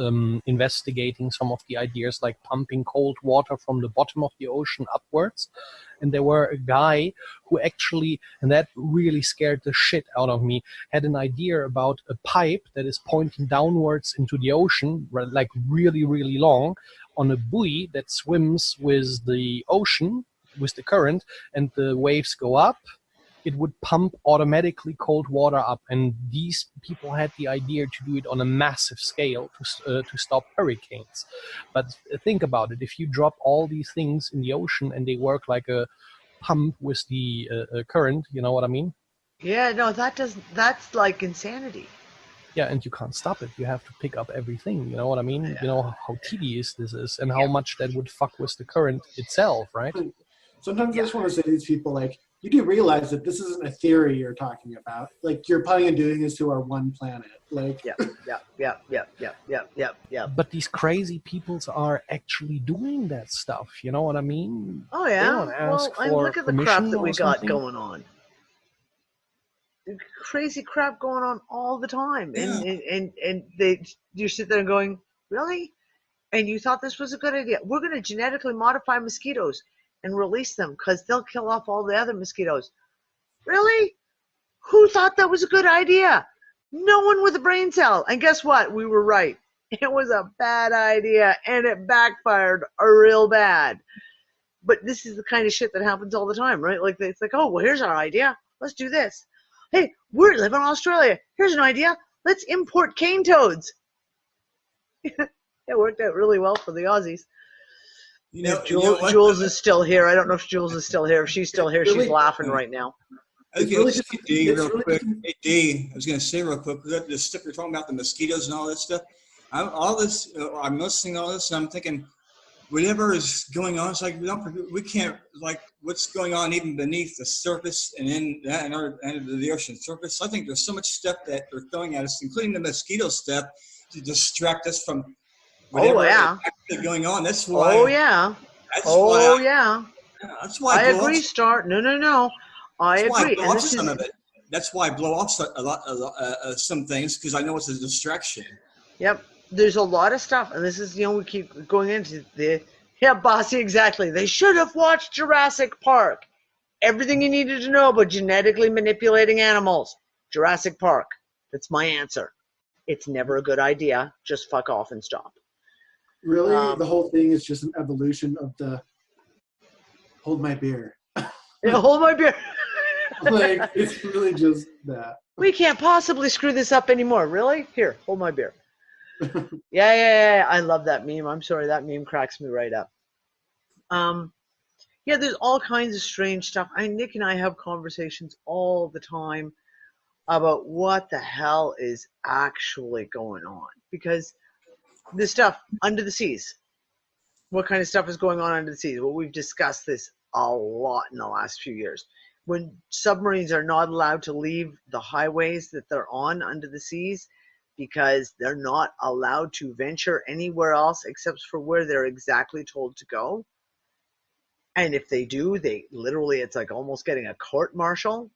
investigating some of the ideas, like pumping cold water from the bottom of the ocean upwards. And there were a guy who actually, and that really scared the shit out of me, had an idea about a pipe that is pointing downwards into the ocean, like really, really long, on a buoy that swims with the ocean, with the current, and the waves go up, it would pump automatically cold water up. And these people had the idea to do it on a massive scale to stop hurricanes. But think about it. If you drop all these things in the ocean and they work like a pump with the current, you know what I mean? Yeah, no, that's like insanity. Yeah, and you can't stop it. You have to pick up everything. You know what I mean? Yeah. You know how tedious this is and how much that would fuck with the current itself, right? Sometimes I just want to say to these people, like, you do realize that this isn't a theory you're talking about. Like, you're planning on doing this to our one planet. Like, yeah. But these crazy peoples are actually doing that stuff. You know what I mean? Oh They yeah. don't ask Well, and for look at the crap permission that we or got something. going on. Crazy crap going on all the time, and you sit there and going, really? And you thought this was a good idea? We're going to genetically modify mosquitoes and release them because they'll kill off all the other mosquitoes. Really? Who thought that was a good idea? No one with a brain cell. And guess what? We were right. It was a bad idea, and it backfired real bad. But this is the kind of shit that happens all the time, right? Like, it's like, oh, well, here's our idea. Let's do this. Hey, we live in Australia. Here's an idea. Let's import cane toads. It worked out really well for the Aussies. Jules is still here. I don't know if Jules is still here. If she's still here, she's laughing right now. Okay, let's get D real quick. Hey, D, I was going to say real quick, the stuff you're talking about, the mosquitoes and all that stuff. I'm listening to all this, and I'm thinking, whatever is going on, it's like we can't, like, what's going on even beneath the surface and in the ocean surface. I think there's so much stuff that they're throwing at us, including the mosquito stuff, to distract us from whatever is actually going on. That's why. Oh yeah. That's why I agree, Star. No. I agree. And some of it. That's why I blow off some things, because I know it's a distraction. Yep. There's a lot of stuff, and this is, we keep going into Bossy, exactly. They should have watched Jurassic Park. Everything you needed to know about genetically manipulating animals. Jurassic Park. That's my answer. It's never a good idea. Just fuck off and stop. Really? The whole thing is just an evolution of the hold my beer. Yeah, hold my beer. Like, it's really just that. We can't possibly screw this up anymore. Really? Here, hold my beer. Yeah. I love that meme. I'm sorry, that meme cracks me right up. Yeah, there's all kinds of strange stuff. Nick and I have conversations all the time about what the hell is actually going on. Because this stuff under the seas, what kind of stuff is going on under the seas? Well, we've discussed this a lot in the last few years. When submarines are not allowed to leave the highways that they're on under the seas, because they're not allowed to venture anywhere else except for where they're exactly told to go. And if they do, they literally, it's like almost getting a court-martial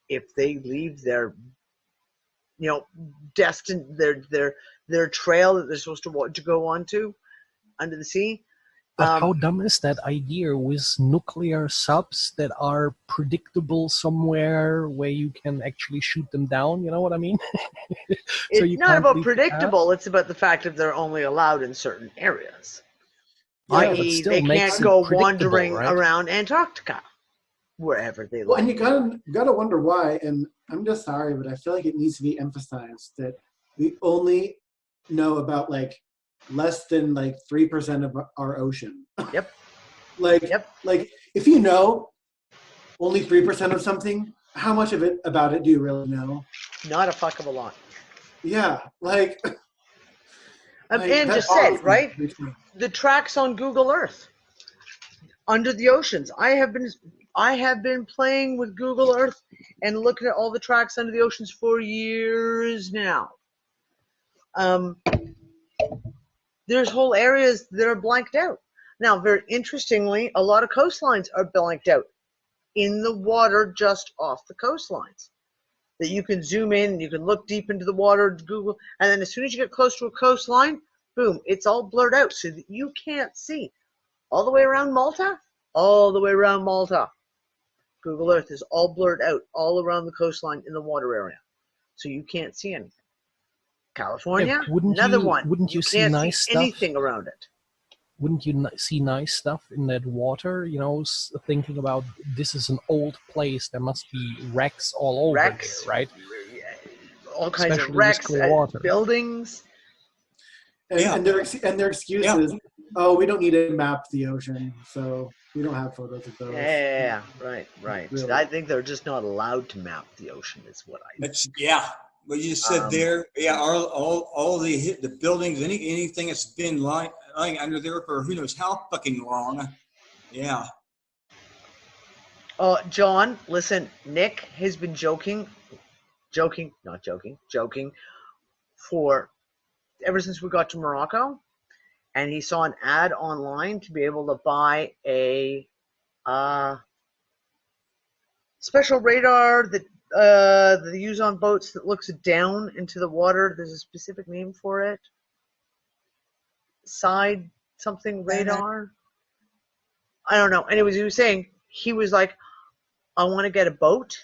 if they leave their, destined, their trail that they're supposed to go onto under the sea. But how dumb is that idea with nuclear subs that are predictable somewhere where you can actually shoot them down? You know what I mean? So it's not about predictable. It's about the fact that they're only allowed in certain areas. Yeah, i.e. they can't go wandering around Antarctica, wherever they like. Well, and you gotta wonder why. And I'm just sorry, but I feel like it needs to be emphasized that we only know about less than 3% of our ocean. Yep. Like if you know only 3% of something, how much about it do you really know? Not a fuck of a lot. Yeah, and just said, right? The tracks on Google Earth under the oceans. I have been playing with Google Earth and looking at all the tracks under the oceans for years now. There's whole areas that are blanked out. Now, very interestingly, a lot of coastlines are blanked out in the water just off the coastlines. That you can zoom in and you can look deep into the water, Google, and then as soon as you get close to a coastline, boom, it's all blurred out so that you can't see. All the way around Malta, Google Earth is all blurred out all around the coastline in the water area. So you can't see anything. California, another one. Wouldn't you see can't nice see stuff? anything around it. wouldn't you see nice stuff in that water? You know, thinking about this is an old place. There must be wrecks all over Wrecks, there, right? all kinds Especially of wrecks, clear water. buildings. And their excuse is, oh, we don't need to map the ocean, so we don't have photos of those. Yeah, right. Really. I think they're just not allowed to map the ocean. Is what I. That's what you just said there. Yeah, all the buildings, anything that's been lying under there for who knows how fucking long. Yeah. Oh, John, listen. Nick has been joking for ever since we got to Morocco, and he saw an ad online to be able to buy a special radar that they use on boats that looks down into the water. There's a specific name for it. Side something radar. I don't know. Anyways, he was saying, he was like, I want to get a boat.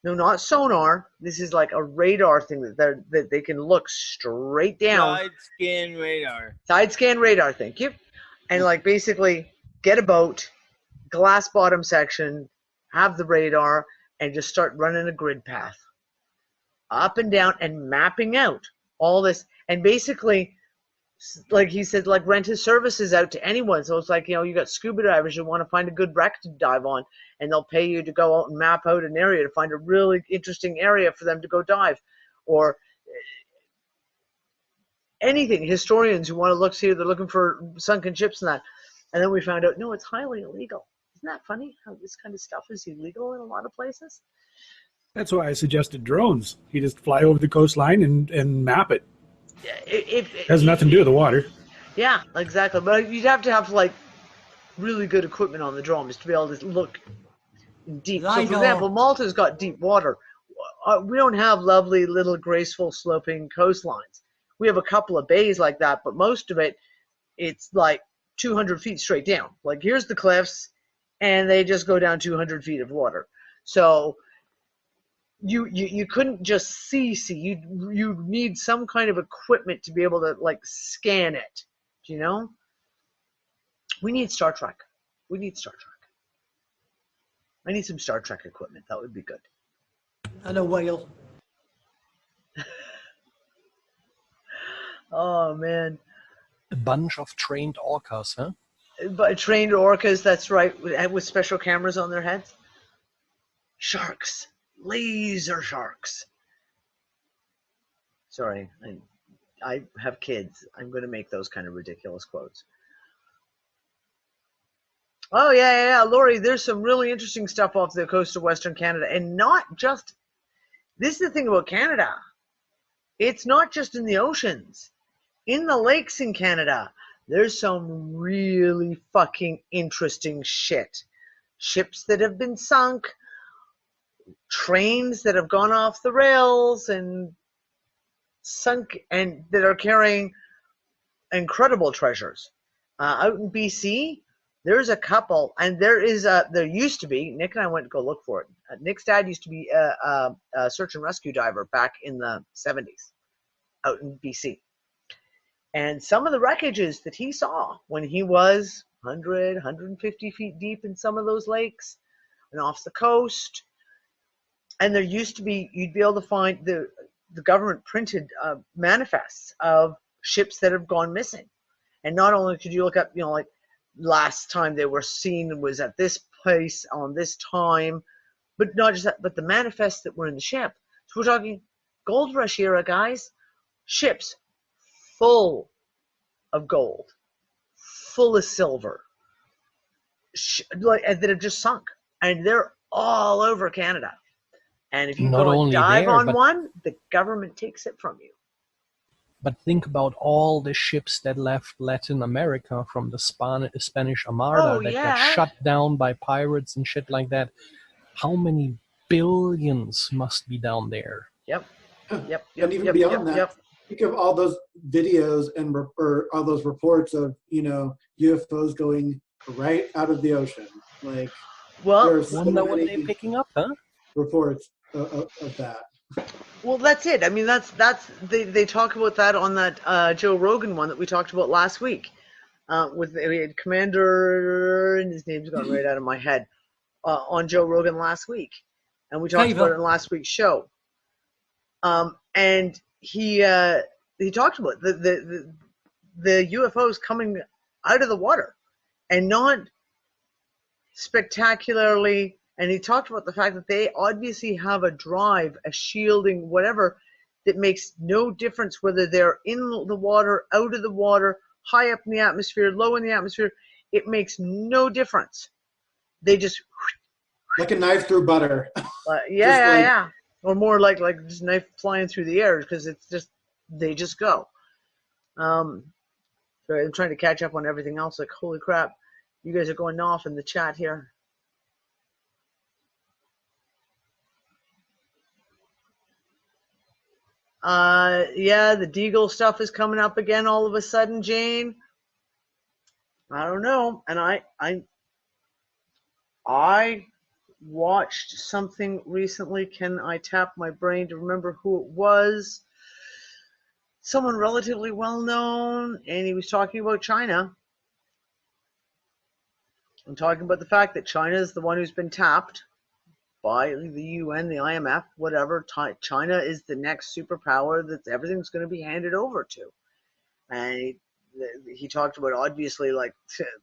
No, not sonar. This is like a radar thing that they can look straight down. Side scan radar. Side scan radar, thank you. And like basically get a boat, glass bottom section, have the radar, and just start running a grid path up and down and mapping out all this. And basically, like he said, like rent his services out to anyone. So it's like, you know, you got scuba divers who want to find a good wreck to dive on, and they'll pay you to go out and map out an area to find a really interesting area for them to go dive. Or anything, historians who want to look, see, they're looking for sunken ships and that. And then we found out, no, it's highly illegal. Isn't that funny how this kind of stuff is illegal in a lot of places? That's why I suggested drones. You just fly over the coastline and map it. It has nothing to do with the water. Yeah, exactly. But you'd have to have like really good equipment on the drones to be able to look deep. So, for example, Malta's got deep water. We don't have lovely little graceful sloping coastlines. We have a couple of bays like that, but most of it, it's like 200 feet straight down. Like here's the cliffs, and they just go down 200 feet of water. So you couldn't just see. You need some kind of equipment to be able to like scan it. Do you know? We need Star Trek. I need some Star Trek equipment. That would be good. And a whale. Oh man. A bunch of trained orcas, huh? But trained orcas, that's right, with special cameras on their heads. Sharks. Laser sharks. Sorry, I have kids. I'm going to make those kind of ridiculous quotes. Oh, yeah. Lori, there's some really interesting stuff off the coast of Western Canada. And not just, this is the thing about Canada. It's not just in the oceans. In the lakes in Canada, there's some really fucking interesting shit. Ships that have been sunk, trains that have gone off the rails and sunk, and that are carrying incredible treasures. Out in BC, there's a couple, and there used to be, Nick and I went to go look for it. Nick's dad used to be a search and rescue diver back in the 70s out in BC. And some of the wreckages that he saw when he was 100, 150 feet deep in some of those lakes and off the coast. And there used to be, you'd be able to find the government printed manifests of ships that have gone missing. And not only could you look up, you know, like last time they were seen was at this place on this time, but not just that, but the manifests that were in the ship. So we're talking gold rush era, guys. Ships full of gold, full of silver, that have just sunk. And they're all over Canada. And if you Not go and only dive there, on but- one, the government takes it from you. But think about all the ships that left Latin America from the Spanish Armada that got shut down by pirates and shit like that. How many billions must be down there? Yep. And even beyond that, think of all those videos and or all those reports of, you know, UFOs going right out of the ocean. Like, well, there are so Wonder what many they're picking up, huh? reports of that. Well, that's it. I mean, they talk about that on that Joe Rogan one that we talked about last week. We had Commander, and his name's gone right out of my head, on Joe Rogan last week, and we talked about it in last week's show. And he talked about the UFOs coming out of the water, and not spectacularly. And he talked about the fact that they obviously have a drive, a shielding, whatever, that makes no difference whether they're in the water, out of the water, high up in the atmosphere, low in the atmosphere. It makes no difference. They just like a knife through butter. Yeah. Or more like just knife flying through the air, because it's just, they just go. So I'm trying to catch up on everything else. Like, holy crap, you guys are going off in the chat here. Yeah, the Deagle stuff is coming up again all of a sudden, Jane. I don't know. And I watched something recently. Can I tap my brain to remember who it was? Someone relatively well known, and he was talking about China. I'm talking about the fact that China is the one who's been tapped by the UN, the IMF, whatever. China is the next superpower that everything's going to be handed over to. And he talked about, obviously, like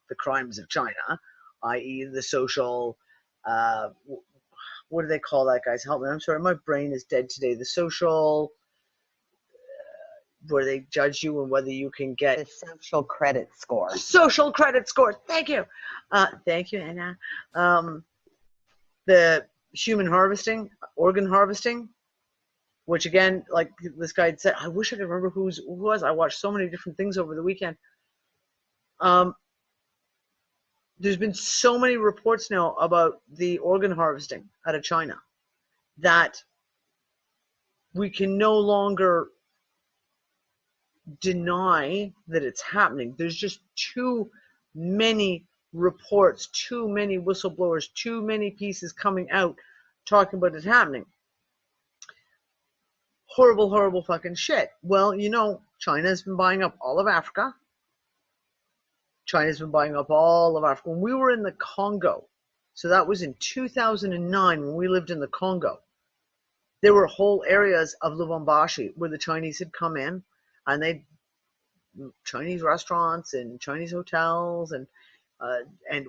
the crimes of China, i.e. the social, what do they call that, guys? Help me. I'm sorry, my brain is dead today. The social, where they judge you and whether you can get the social credit score. Social credit score. Thank you. Thank you, Anna. The human harvesting, organ harvesting, which again, like this guy had said, I wish I could remember who was. I watched so many different things over the weekend. There's been so many reports now about the organ harvesting out of China that we can no longer deny that it's happening. There's just too many reports, too many whistleblowers, too many pieces coming out talking about it happening. Horrible, horrible fucking shit. Well, you know, China's been buying up all of Africa. China's been buying up all of Africa. When we were in the Congo, so that was in 2009 when we lived in the Congo, there were whole areas of Lubumbashi where the Chinese had come in, and they Chinese restaurants and Chinese hotels, and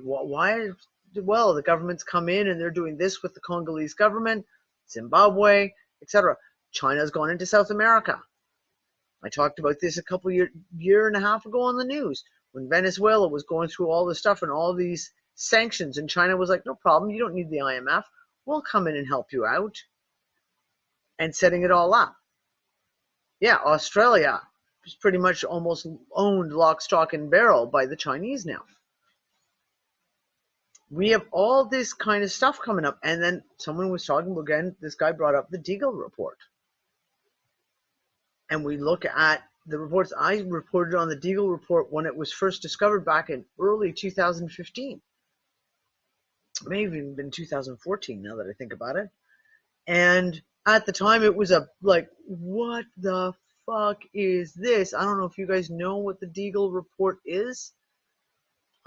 why? Well, the government's come in and they're doing this with the Congolese government, Zimbabwe, etc. China's gone into South America. I talked about this a couple year and a half ago on the news when Venezuela was going through all this stuff and all these sanctions, and China was like, no problem, you don't need the IMF, we'll come in and help you out, and setting it all up. Yeah, Australia is pretty much almost owned lock, stock, and barrel by the Chinese now. We have all this kind of stuff coming up, and then someone was talking about, again, this guy brought up the Deagle report. And we look at the reports. I reported on the Deagle report when it was first discovered back in early 2015. It may have even been 2014 now that I think about it. And at the time it was like, what the fuck is this? I don't know if you guys know what the Deagle report is.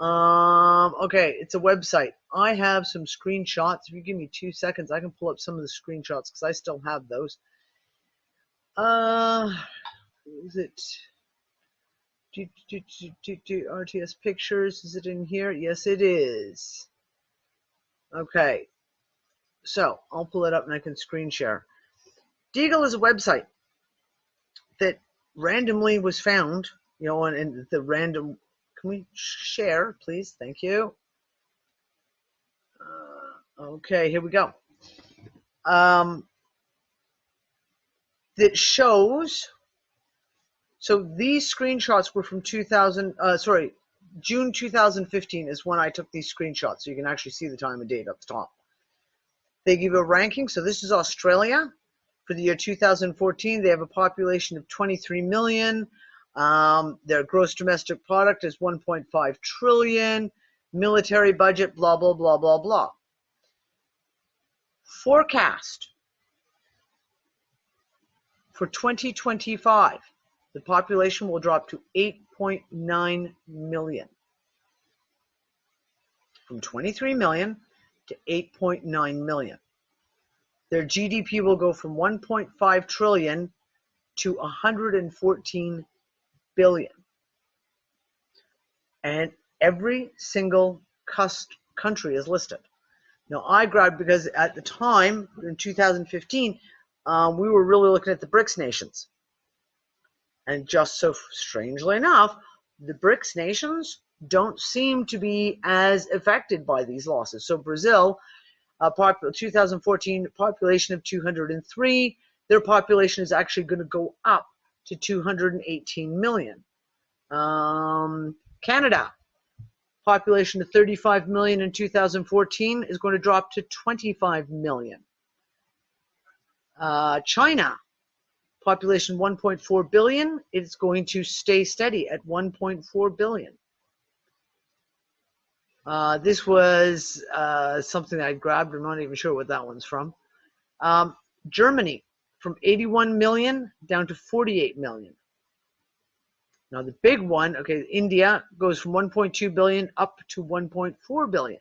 Okay, it's a website. I have some screenshots. If you give me 2 seconds, I can pull up some of the screenshots because I still have those. Is it RTS pictures? Is it in here? Yes, it is. Okay, so I'll pull it up and I can screen share. Deagle is a website that randomly was found, you know, and the random. Can we share, please? Thank you. Okay, here we go. That shows. So these screenshots were from June 2015 is when I took these screenshots. So you can actually see the time and date up the top. They give a ranking. So this is Australia. For the year 2014, they have a population of 23 million. Their gross domestic product is 1.5 trillion. Military budget, blah, blah, blah, blah, blah. Forecast for 2025. the population will drop to 8.9 million. From 23 million to 8.9 million. Their GDP will go from 1.5 trillion to 114 billion. And every single country is listed. Now, I grabbed, because at the time, in 2015, we were really looking at the BRICS nations. And just so strangely enough, the BRICS nations don't seem to be as affected by these losses. So Brazil, 2014 population of 203, their population is actually going to go up to 218 million. Canada, population of 35 million in 2014 is going to drop to 25 million. China, population 1.4 billion, it's going to stay steady at 1.4 billion. This was something I grabbed. I'm not even sure what that one's from. Germany, from 81 million down to 48 million. Now the big one, okay, India goes from 1.2 billion up to 1.4 billion.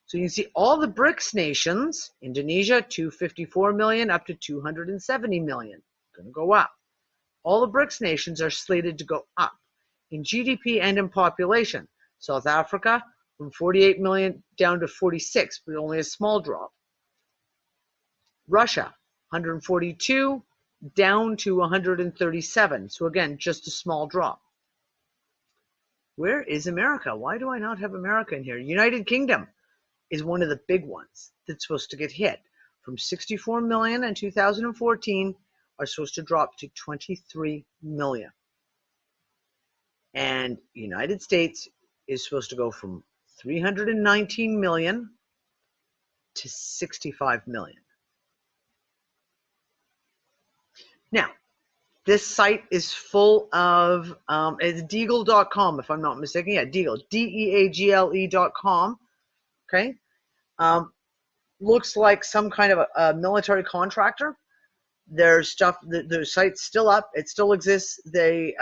So you can see all the BRICS nations, Indonesia, 254 million up to 270 million. Going to go up. All the BRICS nations are slated to go up in GDP and in population. South Africa, from 48 million down to 46, but only a small drop. Russia, 142 down to 137. So again, just a small drop. Where is America? Why do I not have America in here? United Kingdom is one of the big ones that's supposed to get hit. From 64 million in 2014 are supposed to drop to 23 million. And United States is supposed to go from 319 million to 65 million. Now, this site is full of, it's deagle.com, if I'm not mistaken. Yeah, Deagle, DEAGLE.com. Okay. Looks like some kind of a military contractor. There's stuff, the site's still up. It still exists. They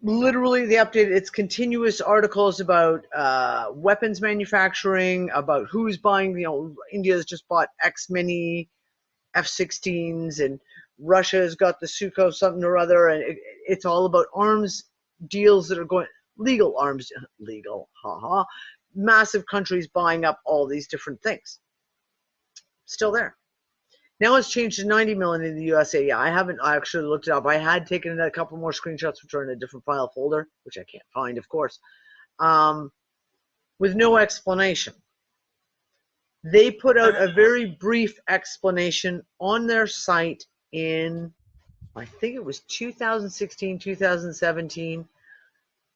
literally, they updated, it's continuous articles about weapons manufacturing, about who's buying, India's just bought X many F-16s, and Russia's got the Sukhoi something or other, and it's all about arms deals that are going, legal arms, legal, haha, massive countries buying up all these different things. Still there. Now it's changed to 90 million in the USA. Yeah, I haven't actually looked it up. I had taken a couple more screenshots, which are in a different file folder, which I can't find, of course, with no explanation. They put out a very brief explanation on their site in, I think it was 2016, 2017.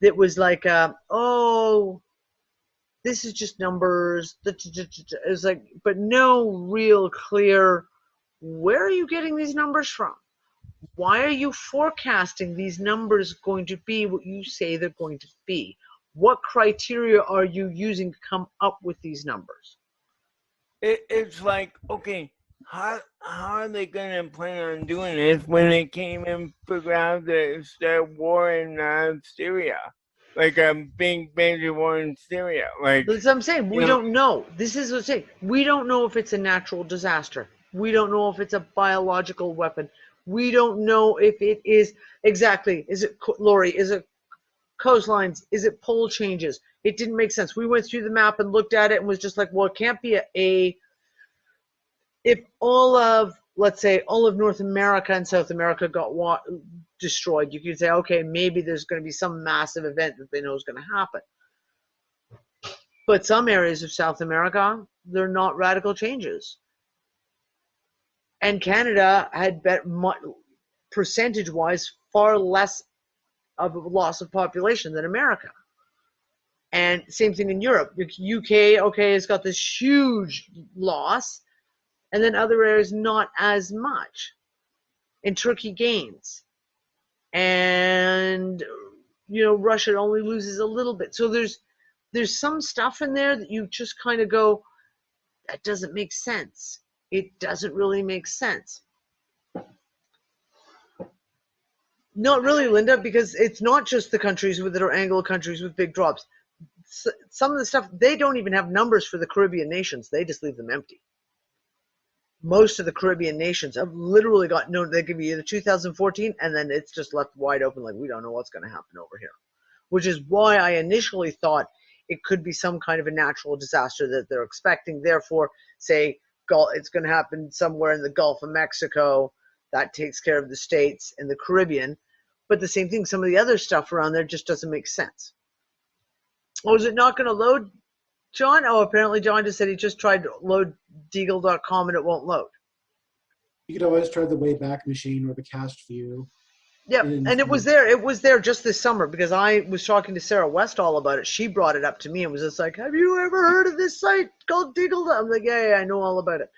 That was like, oh, this is just numbers. It was like, but no real clear, where are you getting these numbers from? Why are you forecasting these numbers going to be what you say they're going to be? What criteria are you using to come up with these numbers? It's like, okay, how are they going to plan on doing this when they came and figured out that start war in Syria? Like a big major war in Syria. Like, that's what I'm saying. We don't know. This is what I'm saying. We don't know if it's a natural disaster. We don't know if it's a biological weapon. We don't know if it is exactly. Is it, Lori? Is it coastlines? Is it pole changes? It didn't make sense. We went through the map and looked at it and was just like, well, it can't be if all of, let's say, all of North America and South America got destroyed, you could say, okay, maybe there's going to be some massive event that they know is going to happen. But some areas of South America, they're not radical changes. And Canada had, percentage-wise, far less of a loss of population than America. And same thing in Europe. The UK, okay, it's got this huge loss, and then other areas not as much. And Turkey gains. And, Russia only loses a little bit. So there's some stuff in there that you just kind of go, that doesn't make sense. It doesn't really make sense. Not really, Linda, because it's not just the countries that are Anglo countries with big drops. Some of the stuff, they don't even have numbers for the Caribbean nations. They just leave them empty. Most of the Caribbean nations have literally got no, they give you the 2014 and then it's just left wide open, like we don't know what's going to happen over here. Which is why I initially thought it could be some kind of a natural disaster that they're expecting. Therefore, say it's going to happen somewhere in the Gulf of Mexico. That takes care of the States and the Caribbean. But the same thing, some of the other stuff around there just doesn't make sense. Oh, is it not going to load, John? Oh, apparently John just said he just tried to load deagle.com and it won't load. You could always try the Wayback Machine or the Cast View. Yeah, and it was there. It was there just this summer because I was talking to Sarah Westall about it. She brought it up to me and was just like, "Have you ever heard of this site called Deagle?" I'm like, "Yeah, I know all about it."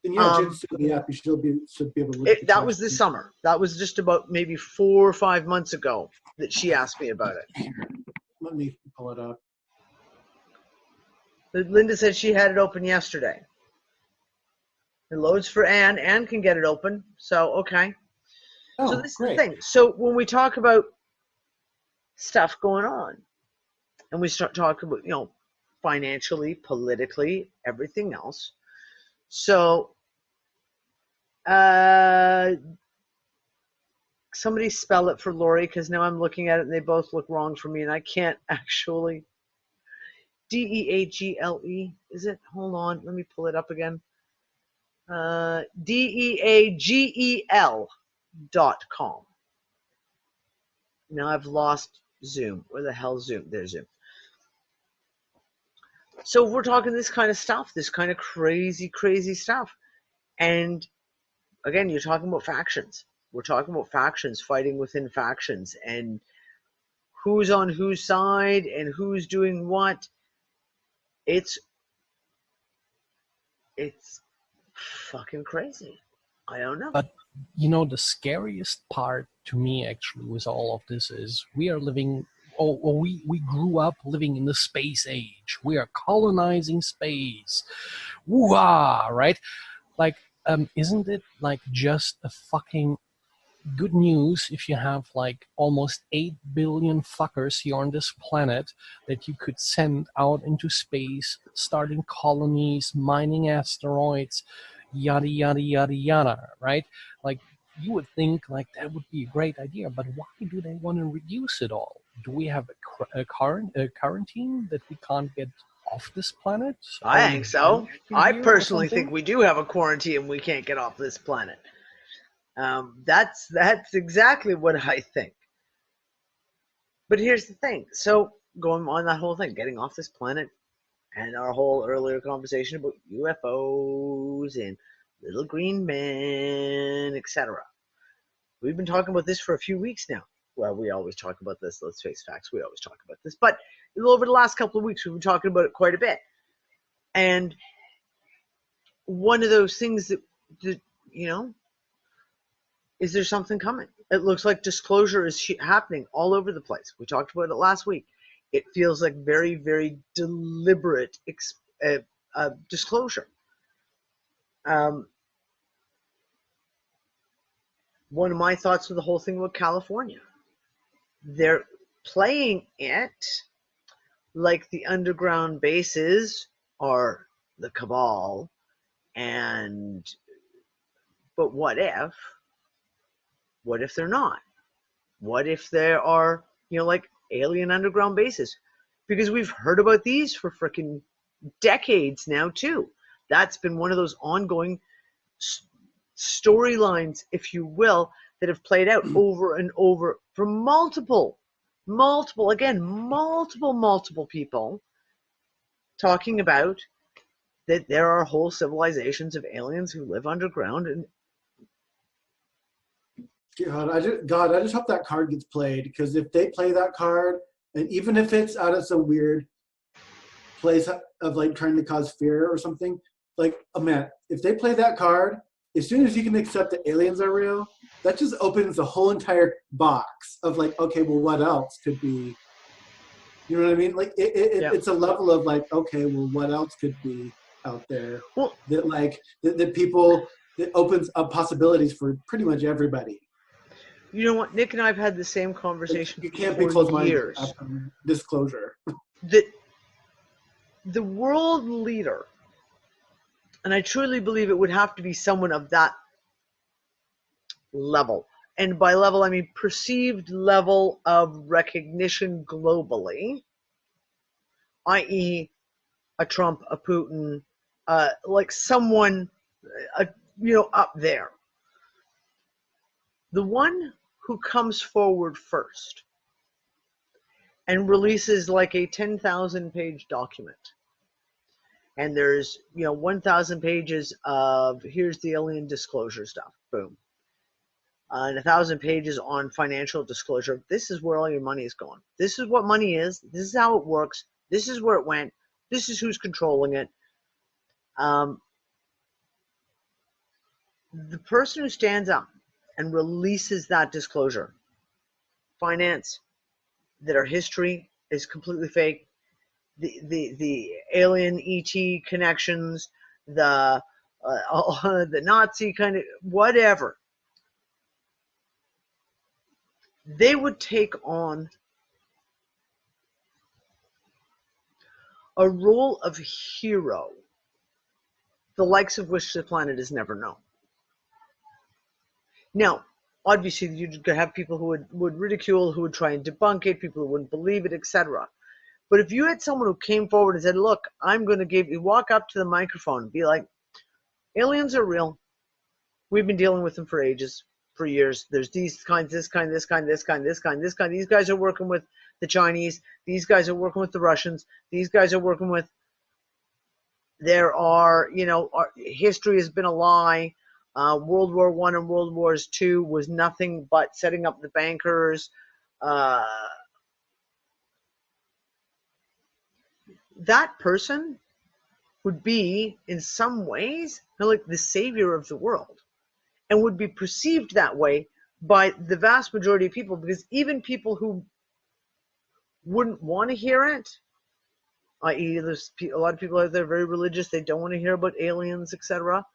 And yeah, Jen set me up. You should be able to look at that was this summer. That was just about maybe 4 or 5 months ago that she asked me about it. Let me pull it up. Linda said she had it open yesterday. It loads for Anne. Anne can get it open. So, okay. Oh, so this great. is the thing. So when we talk about stuff going on and we start talking about, financially, politically, everything else. So somebody spell it for Lori because now I'm looking at it and they both look wrong for me and I can't actually. DEAGLE, is it? Hold on, let me pull it up again. DEAGEL.com. Now I've lost Zoom. Where the hell Zoom? There's Zoom. So we're talking this kind of stuff, this kind of crazy, crazy stuff. And again, you're talking about factions. We're talking about factions fighting within factions and who's on whose side and who's doing what. It's fucking crazy. I don't know. But the scariest part to me actually with all of this is we are living, or we grew up living in the space age. We are colonizing space. Woo-ah, right? Like, isn't it like just a fucking good news if you have like almost 8 billion fuckers here on this planet that you could send out into space, starting colonies, mining asteroids, yada, yada, yada, yada, right? Like, you would think like that would be a great idea, but why do they want to reduce it all? Do we have a quarantine that we can't get off this planet? I think so. I personally think we do have a quarantine and we can't get off this planet. That's exactly what I think. But here's the thing. So going on that whole thing, getting off this planet, and our whole earlier conversation about UFOs and little green men, etc. We've been talking about this for a few weeks now. Well, we always talk about this. Let's face facts. We always talk about this. But over the last couple of weeks, we've been talking about it quite a bit. And one of those things that is there something coming? It looks like disclosure is happening all over the place. We talked about it last week. It feels like very, very deliberate disclosure. One of my thoughts with the whole thing about California, they're playing it like the underground bases are the cabal, but what if? What if they're not? What if there are, like alien underground bases? Because we've heard about these for freaking decades now, too. That's been one of those ongoing storylines, if you will, that have played out over and over for multiple people talking about that there are whole civilizations of aliens who live underground. And God, I just hope that card gets played, because if they play that card, and even if it's out of some weird place of like trying to cause fear or something, like, oh man, if they play that card, as soon as you can accept that aliens are real, that just opens the whole entire box of like, okay, well, what else could be? You know what I mean? Like it's a level of like, okay, well, what else could be out there? Well, that people, that opens up possibilities for pretty much everybody. You know what? Nick and I have had the same conversation You can't be for closed-minded years. after disclosure. The world leader, and I truly believe it would have to be someone of that level. And by level, I mean perceived level of recognition globally, i.e. a Trump, a Putin, like someone, up there. The one who comes forward first and releases like a 10,000-page document. And there's, 1,000 pages of here's the alien disclosure stuff. Boom. And 1,000 pages on financial disclosure. This is where all your money is going. This is what money is. This is how it works. This is where it went. This is who's controlling it. The person who stands up and releases that disclosure, finance, that our history is completely fake, the alien ET connections, the Nazi kind of whatever, they would take on a role of hero, the likes of which the planet has never known. Now, obviously, you'd have people who would ridicule, who would try and debunk it, people who wouldn't believe it, etc. But if you had someone who came forward and said, look, I'm going to give you, walk up to the microphone and be like, aliens are real. We've been dealing with them for ages, for years. There's these kinds, this kind, this kind, this kind, this kind, this kind. These guys are working with the Chinese. These guys are working with the Russians. These guys are working with, there are, history has been a lie. World War I and World War II was nothing but setting up the bankers. That person would be, in some ways, like the savior of the world, and would be perceived that way by the vast majority of people, because even people who wouldn't want to hear it, i.e. there's a lot of people out there very religious, they don't want to hear about aliens, etc.,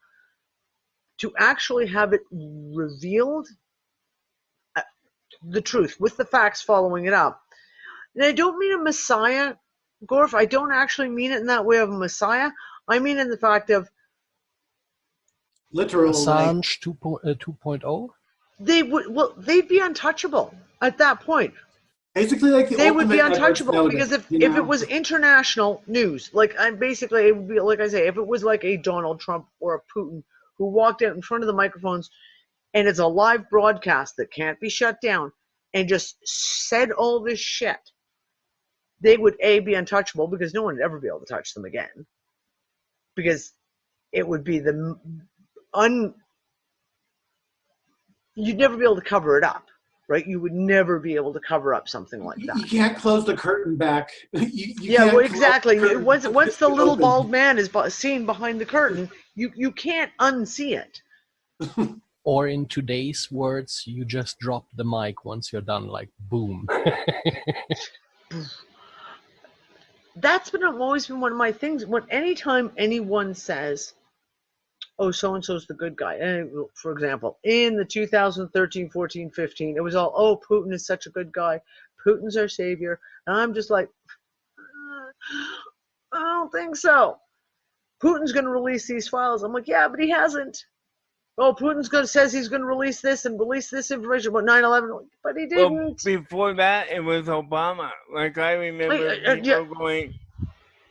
to actually have it revealed, the truth, with the facts following it up. And I don't mean a messiah, Gorf, I don't actually mean it in that way of a messiah. I mean in the fact of literal Assange 2.0. They'd be untouchable at that point. Basically, like they would be untouchable, because if it was international news, it would be like I say, if it was like a Donald Trump or a Putin who walked out in front of the microphones and it's a live broadcast that can't be shut down and just said all this shit, they would be untouchable, because no one would ever be able to touch them again, because it would be you'd never be able to cover it up, right? You would never be able to cover up something like that. You can't close the curtain back. Exactly. Once the little bald man is seen behind the curtain, you can't unsee it. Or in today's words, you just drop the mic once you're done, like boom. That's always been one of my things. Anytime anyone says, oh, so-and-so's the good guy. And for example, in the 2013, 14, 15, it was all, oh, Putin is such a good guy. Putin's our savior. And I'm just like, I don't think so. Putin's going to release these files. I'm like, yeah, but he hasn't. Oh, says he's going to release this and release this information about 9/11, but he didn't. Well, before that, it was Obama. Like, I remember people going,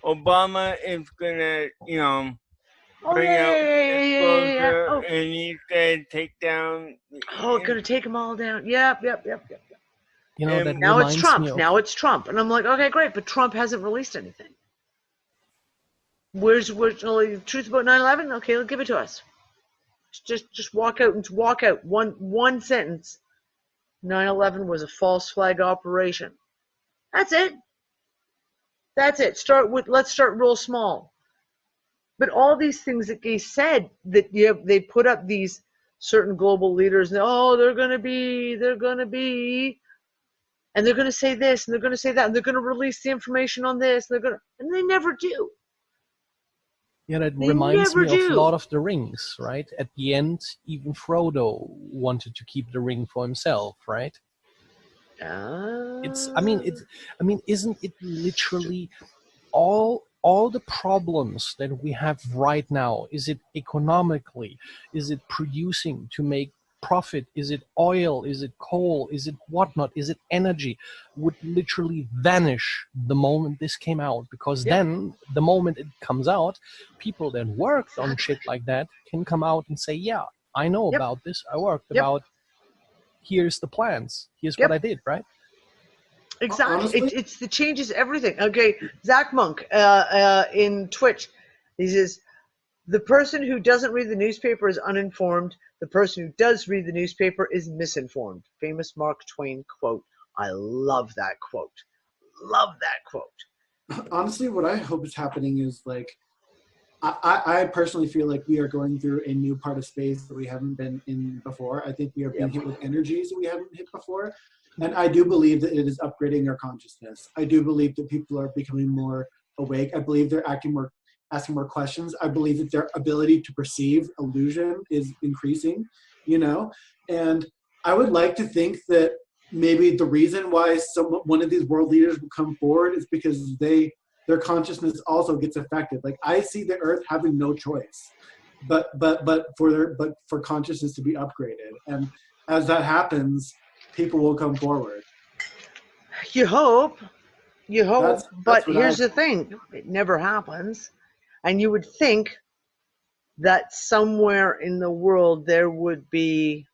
Obama is going to, bring out disclosure, and he said take down. Going to take them all down. Yep. That now it's Trump. Now it's Trump. And I'm like, okay, great, but Trump hasn't released anything. Where's the truth about 9/11? Okay, give it to us. Just walk out. One sentence. 9/11 was a false flag operation. That's it. Let's start real small. But all these things that they said, that they put up these certain global leaders, and they're gonna be, and they're gonna say this, and they're gonna say that, and they're gonna release the information on this, and they never do. Yeah, that They reminds never me of do. Lord of the Rings, right? At the end, even Frodo wanted to keep the ring for himself, right? Isn't it literally all the problems that we have right now? Is it economically? Is it producing to make profit? Is it oil? Is it coal? Is it whatnot? Is it energy? Would literally vanish the moment this came out, because then the moment it comes out, people that worked on shit like that can come out and say, yeah, I know about this. I worked about, here's the plans. Here's what I did, right? Exactly. It's the changes everything. Okay, Zach Monk in Twitch, he says, the person who doesn't read the newspaper is uninformed. The person who does read the newspaper is misinformed. Famous Mark Twain quote. I love that quote. Love that quote. Honestly, what I hope is happening is like, I personally feel like we are going through a new part of space that we haven't been in before. I think we are being hit with energies that we haven't hit before. And I do believe that it is upgrading our consciousness. I do believe that people are becoming more awake. I believe they're asking more questions. I believe that their ability to perceive illusion is increasing, you know? And I would like to think that maybe the reason why one of these world leaders will come forward is because their consciousness also gets affected. Like, I see the earth having no choice, but for consciousness to be upgraded. And as that happens, people will come forward. You hope, but here's the thing, it never happens. And you would think that somewhere in the world there would be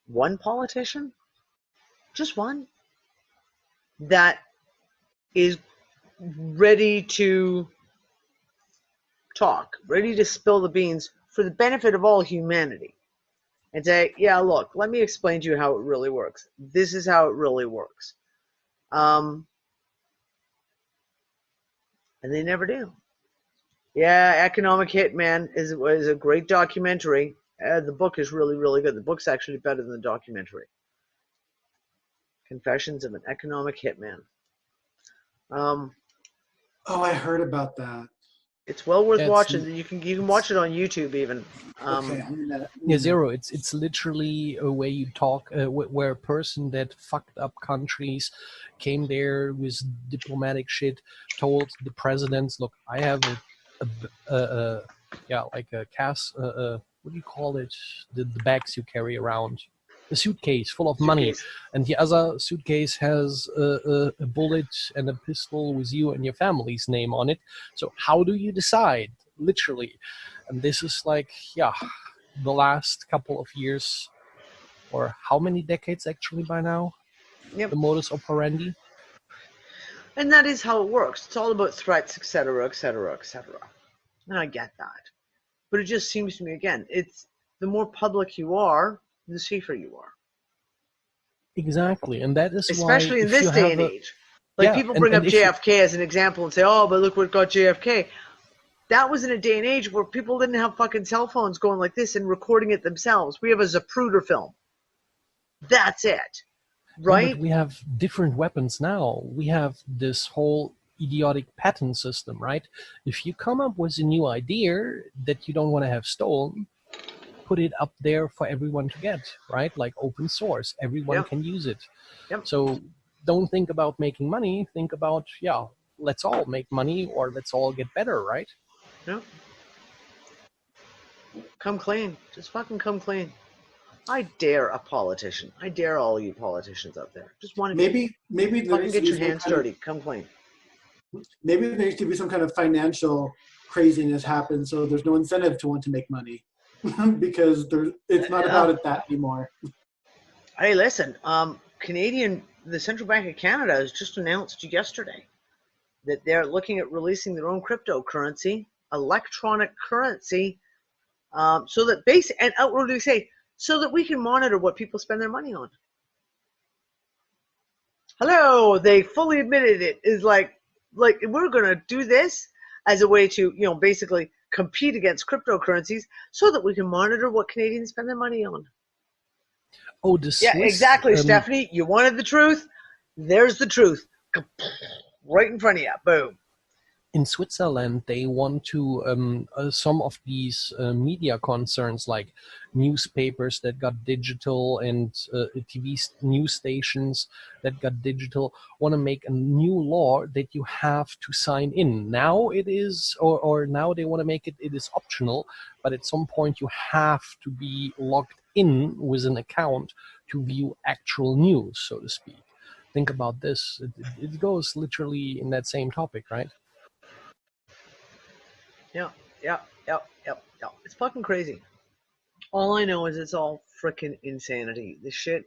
one politician, just one, that is ready to talk, ready to spill the beans for the benefit of all humanity. And say, yeah, look, let me explain to you how it really works. This is how it really works. And they never do. Yeah, Economic Hitman is a great documentary. The book is really, really good. The book's actually better than the documentary. Confessions of an Economic Hitman. Oh, I heard about that. It's well worth watching. You can watch it on YouTube even. Okay. Yeah, Zero. It's literally a way you talk, where a person that fucked up countries came there with diplomatic shit, told the presidents, "Look, I have like a cast. What do you call it? The bags you carry around." A suitcase full of money, and the other suitcase has a bullet and a pistol with you and your family's name on it. So how do you decide? Literally. And this is like, the last couple of years, or how many decades actually by now? The modus operandi. And that is how it works. It's all about threats, etc., etc., etc. And I get that. But it just seems to me, again, it's the more public you are, the safer you are. Exactly, and that is especially why in this day and age. Like, people bring up JFK as an example and say, "Oh, but look what got JFK." That was in a day and age where people didn't have fucking cell phones going like this and recording it themselves. We have a Zapruder film. That's it, right? Yeah, but we have different weapons now. We have this whole idiotic patent system, right? If you come up with a new idea that you don't want to have stolen, put it up there for everyone to get, right? Like open source, everyone can use it. So don't think about making money, think about, let's all make money, or let's all get better, right? Come clean, just fucking come clean. I dare a politician, I dare all you politicians out there, just want to maybe fucking get your hands dirty, come clean. Maybe there needs to be some kind of financial craziness happen, so there's no incentive to want to make money. Because it's not about it that anymore. Hey, listen, the Central Bank of Canada has just announced yesterday that they're looking at releasing their own cryptocurrency, electronic currency, so that and outwardly say, so that we can monitor what people spend their money on. Hello, they fully admitted it is like we're going to do this as a way to, basically compete against cryptocurrencies so that we can monitor what Canadians spend their money on. Oh, the Swiss, exactly, Stephanie. You wanted the truth? There's the truth. Right in front of you. Boom. in Switzerland, they want to, some of these media concerns like newspapers that got digital and news stations that got digital want to make a new law that you have to sign in. Now it is, or now they want to make it is optional, but at some point you have to be logged in with an account to view actual news, so to speak. Think about this. It goes literally in that same topic, right? Yeah. It's fucking crazy. All I know is it's all freaking insanity. The shit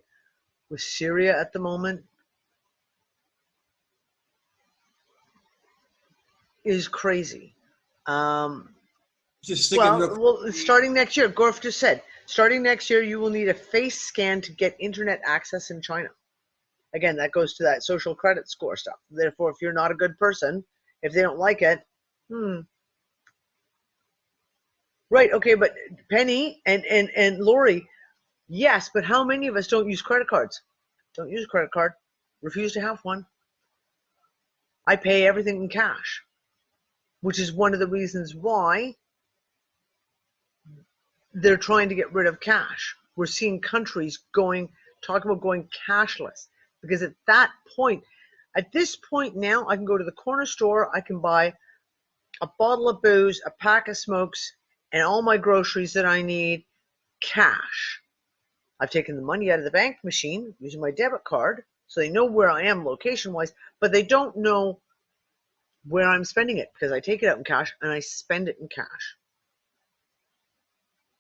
with Syria at the moment is crazy. Just thinking starting next year, Gorf just said, starting next year, you will need a face scan to get internet access in China. Again, that goes to that social credit score stuff. Therefore, if you're not a good person, if they don't like it, Right, okay, but Penny and Lori, yes, but how many of us don't use credit cards? Don't use a credit card. Refuse to have one. I pay everything in cash, which is one of the reasons why they're trying to get rid of cash. We're seeing countries talk about going cashless, because at this point now, I can go to the corner store, I can buy a bottle of booze, a pack of smokes, and all my groceries that I need, cash. I've taken the money out of the bank machine using my debit card, so they know where I am location-wise, but they don't know where I'm spending it, because I take it out in cash and I spend it in cash.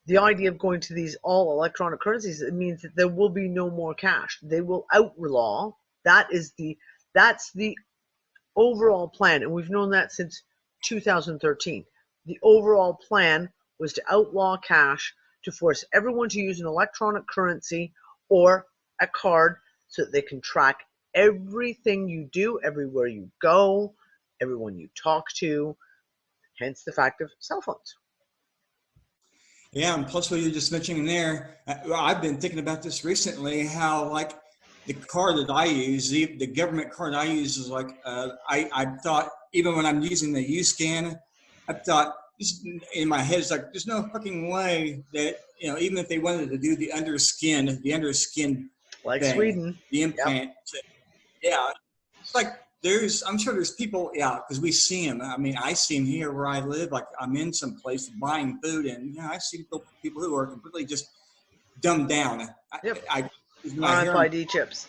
The idea of going to these all electronic currencies, it means that there will be no more cash. They will outlaw. That's the overall plan, and we've known that since 2013. The overall plan was to outlaw cash, to force everyone to use an electronic currency or a card so that they can track everything you do, everywhere you go, everyone you talk to, hence the fact of cell phones. Yeah, and plus what you're just mentioning there, I've been thinking about this recently, how like the card that I use, the government card I use is like, I thought, even when I'm using the U-Scan, I thought, in my head, it's like, there's no fucking way that, even if they wanted to do the underskin like thing, Sweden, the implant, yeah, it's like, I'm sure there's people, because we see them. I mean, I see them here where I live. Like, I'm in some place buying food, and I see people who are completely just dumbed down. RFID chips.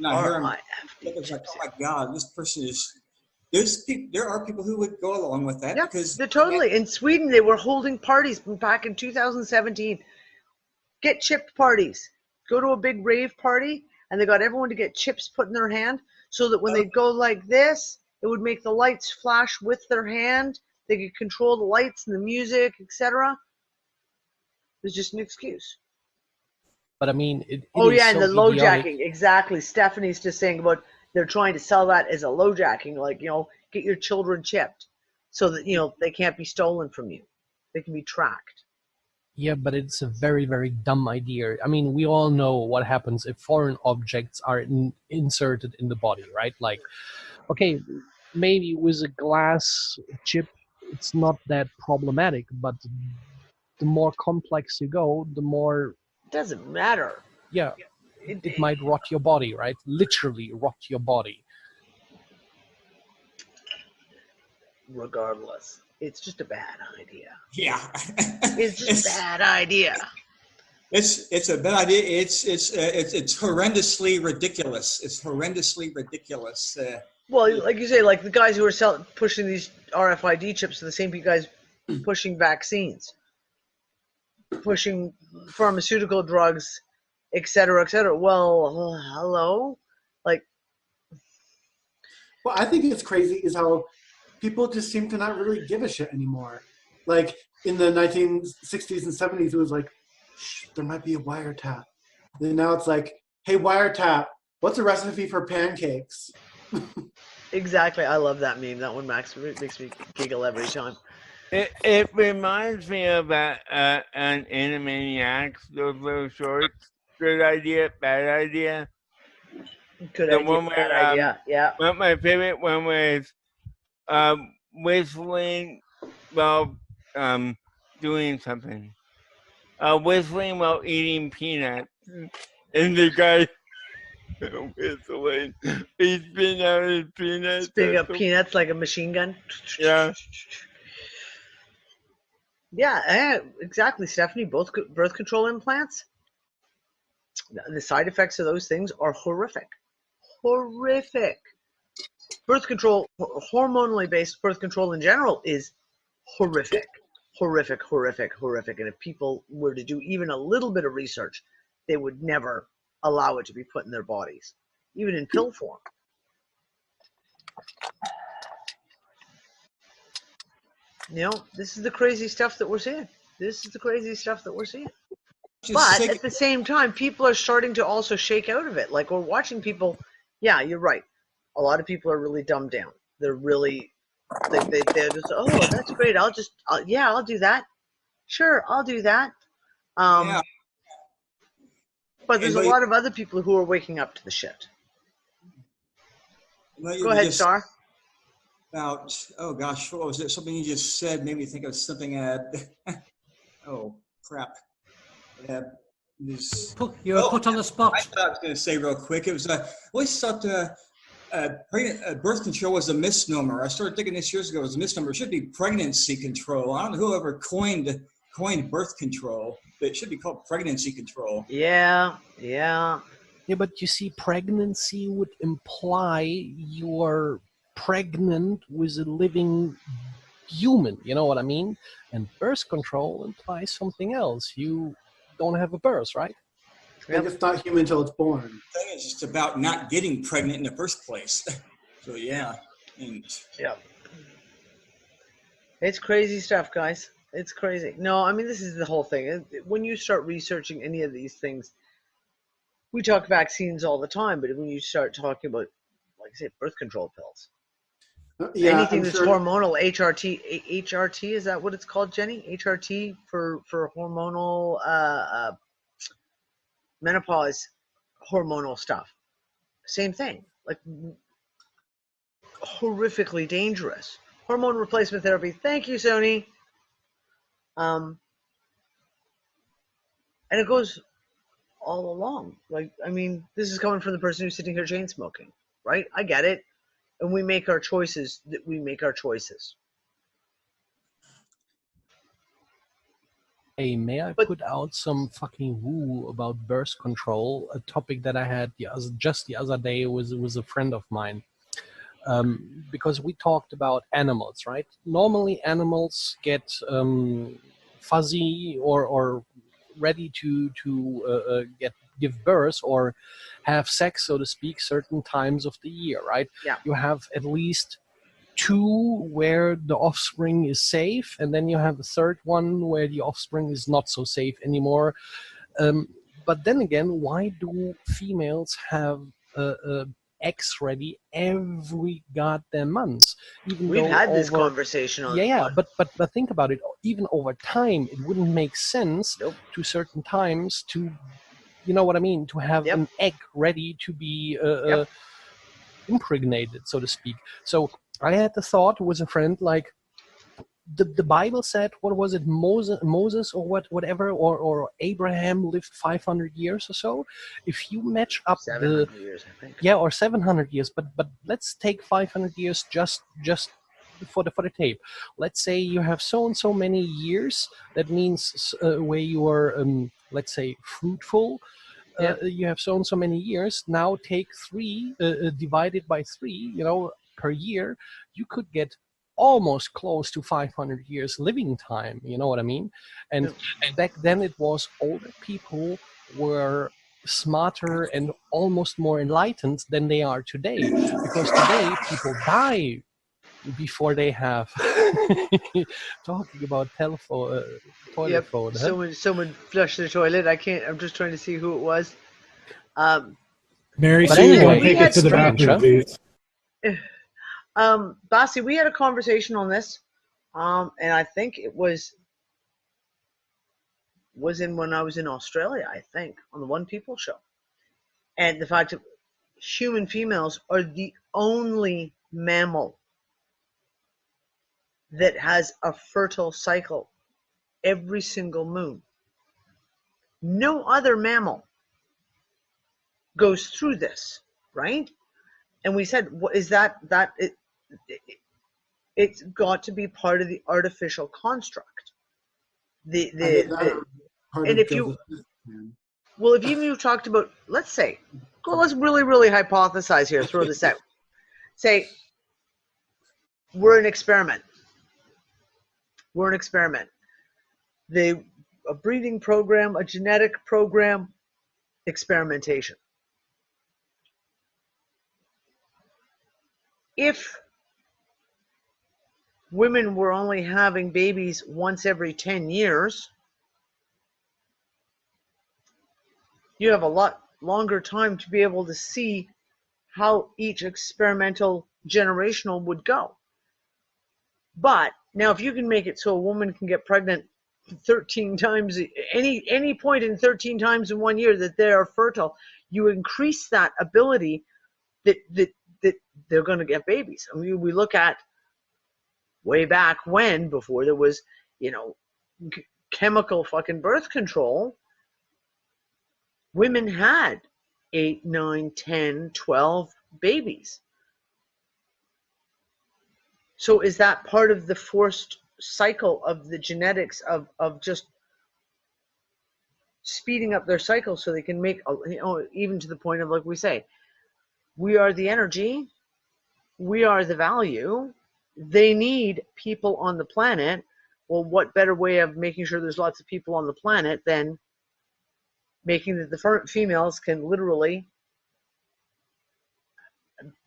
I hear them, it's like, oh my God, this person is. There are people who would go along with that, because they're totally. In Sweden, they were holding parties back in 2017. Get chipped parties. Go to a big rave party, and they got everyone to get chips put in their hand, so that when they go like this, it would make the lights flash with their hand. They could control the lights and the music, etc. It's just an excuse. But I mean, and the low jacking, exactly. Stephanie's just saying about they're trying to sell that as a low jacking, like, get your children chipped so that, they can't be stolen from you. They can be tracked. Yeah, but it's a very, very dumb idea. I mean, we all know what happens if foreign objects are inserted in the body, right? Like, okay, maybe with a glass chip, it's not that problematic, but the more complex you go, the more... It doesn't matter. Yeah. It might rot your body, right? Literally rot your body. Regardless, it's just a bad idea. Yeah, it's just a bad idea. It's a bad idea. It's horrendously ridiculous. It's horrendously ridiculous. Well, like you say, like the guys who are pushing these RFID chips are the same guys pushing vaccines, pushing pharmaceutical drugs, et cetera, et cetera. Well, hello? Well, I think it's crazy is how people just seem to not really give a shit anymore. Like, in the 1960s and 70s, it was like, shh, there might be a wiretap. And now it's like, hey, wiretap, what's a recipe for pancakes? Exactly. I love that meme. That one makes me giggle every time. It reminds me of an Animaniacs, those little shorts. Good idea, bad idea. Good idea, bad idea. Yeah. My favorite one was, whistling while doing something. Whistling while eating peanuts. And the guy whistling. He's spitting out his peanuts. Spitting up peanuts like a machine gun. Yeah. Yeah, exactly, Stephanie. Both birth control implants, the side effects of those things are horrific. Horrific. Birth control, hormonally based birth control in general, is horrific. Horrific, horrific, horrific. And if people were to do even a little bit of research, they would never allow it to be put in their bodies, even in pill form. You know, this is the crazy stuff that we're seeing. This is the crazy stuff that we're seeing. But at the same time, people are starting to also shake out of it. Like, we're watching people. Yeah, you're right. A lot of people are really dumbed down. They're really, they're just, oh, that's great. I'll do that. Sure, I'll do that. Yeah. But there's a lot of other people who are waking up to the shit. Go ahead, Star. About, oh gosh, what was it? Something you just said made me think of something. Oh crap! You were put on the spot. I thought I was going to say real quick. It was I always thought birth control was a misnomer. I started thinking this years ago it was a misnomer. It should be pregnancy control. I don't know whoever coined birth control, but it should be called pregnancy control. Yeah. Yeah, but you see, pregnancy would imply you're pregnant with a living human, you know what I mean? And birth control implies something else. You don't have a birth, right? And it's not human until it's born. The thing is, it's about not getting pregnant in the first place. So yeah. Yeah. It's crazy stuff, guys. It's crazy. No, I mean, this is the whole thing. When you start researching any of these things, we talk vaccines all the time, but when you start talking about, like I said, birth control pills, anything that's hormonal, HRT, is that what it's called, Jenny? HRT for hormonal menopause hormonal stuff. Same thing, like horrifically dangerous. Hormone replacement therapy. Thank you, Sony. And it goes all along. Like, I mean, this is coming from the person who's sitting here chain smoking, right? I get it. And we make our choices. Hey, may I put out some fucking woo about birth control? A topic that I had just the other day was a friend of mine. Because we talked about animals, right? Normally animals get fuzzy or ready to give birth or have sex, so to speak, certain times of the year, right? Yeah. You have at least 2 where the offspring is safe, and then you have a third one where the offspring is not so safe anymore. But then again, why do females have eggs ready every goddamn month? We've had this conversation on. Yeah, but think about it. Even over time, it wouldn't make sense to certain times to, you know what I mean, to have an egg ready to be impregnated, so to speak. So I had the thought with a friend, like, the Bible said, what was it, Moses or whatever, or Abraham lived 500 years or so. If you match up 700 years, I think. Yeah, or 700 years, but let's take 500 years just for the tape. Let's say you have so and so many years. That means where you are, let's say, fruitful. You have so and so many years. Now take 3 divided by 3, you know, per year. You could get almost close to 500 years living time, you know what I mean? And back then it was older people were smarter and almost more enlightened than they are today, because today people die before they have talking about telephone toilet phone. Someone flushed the toilet. I'm just trying to see who it was. Mary but Sue, anyway, take it to the bathroom, please. Basi, we had a conversation on this, and I think it was when I was in Australia, I think, on the One People show. And the fact that human females are the only mammal that has a fertile cycle every single moon. No other mammal goes through this, right? And we said, what is that? It's got to be part of the artificial construct. And if you, well, if you talked about, let's say, well, let's really, really hypothesize here, throw this out. Say, we're an experiment. We're an experiment. A breeding program, a genetic program, experimentation. If women were only having babies once every 10 years, you have a lot longer time to be able to see how each experimental generational would go. But now if you can make it so a woman can get pregnant 13 times, any point in 13 times in 1 year that they are fertile, you increase that ability that they're going to get babies. I mean, we look at way back when, before there was, chemical fucking birth control, women had 8, 9, 10, 12 babies. So is that part of the forced cycle of the genetics of just speeding up their cycle so they can make, even to the point of, like we say, we are the energy, we are the value, they need people on the planet. Well, what better way of making sure there's lots of people on the planet than making that the females can literally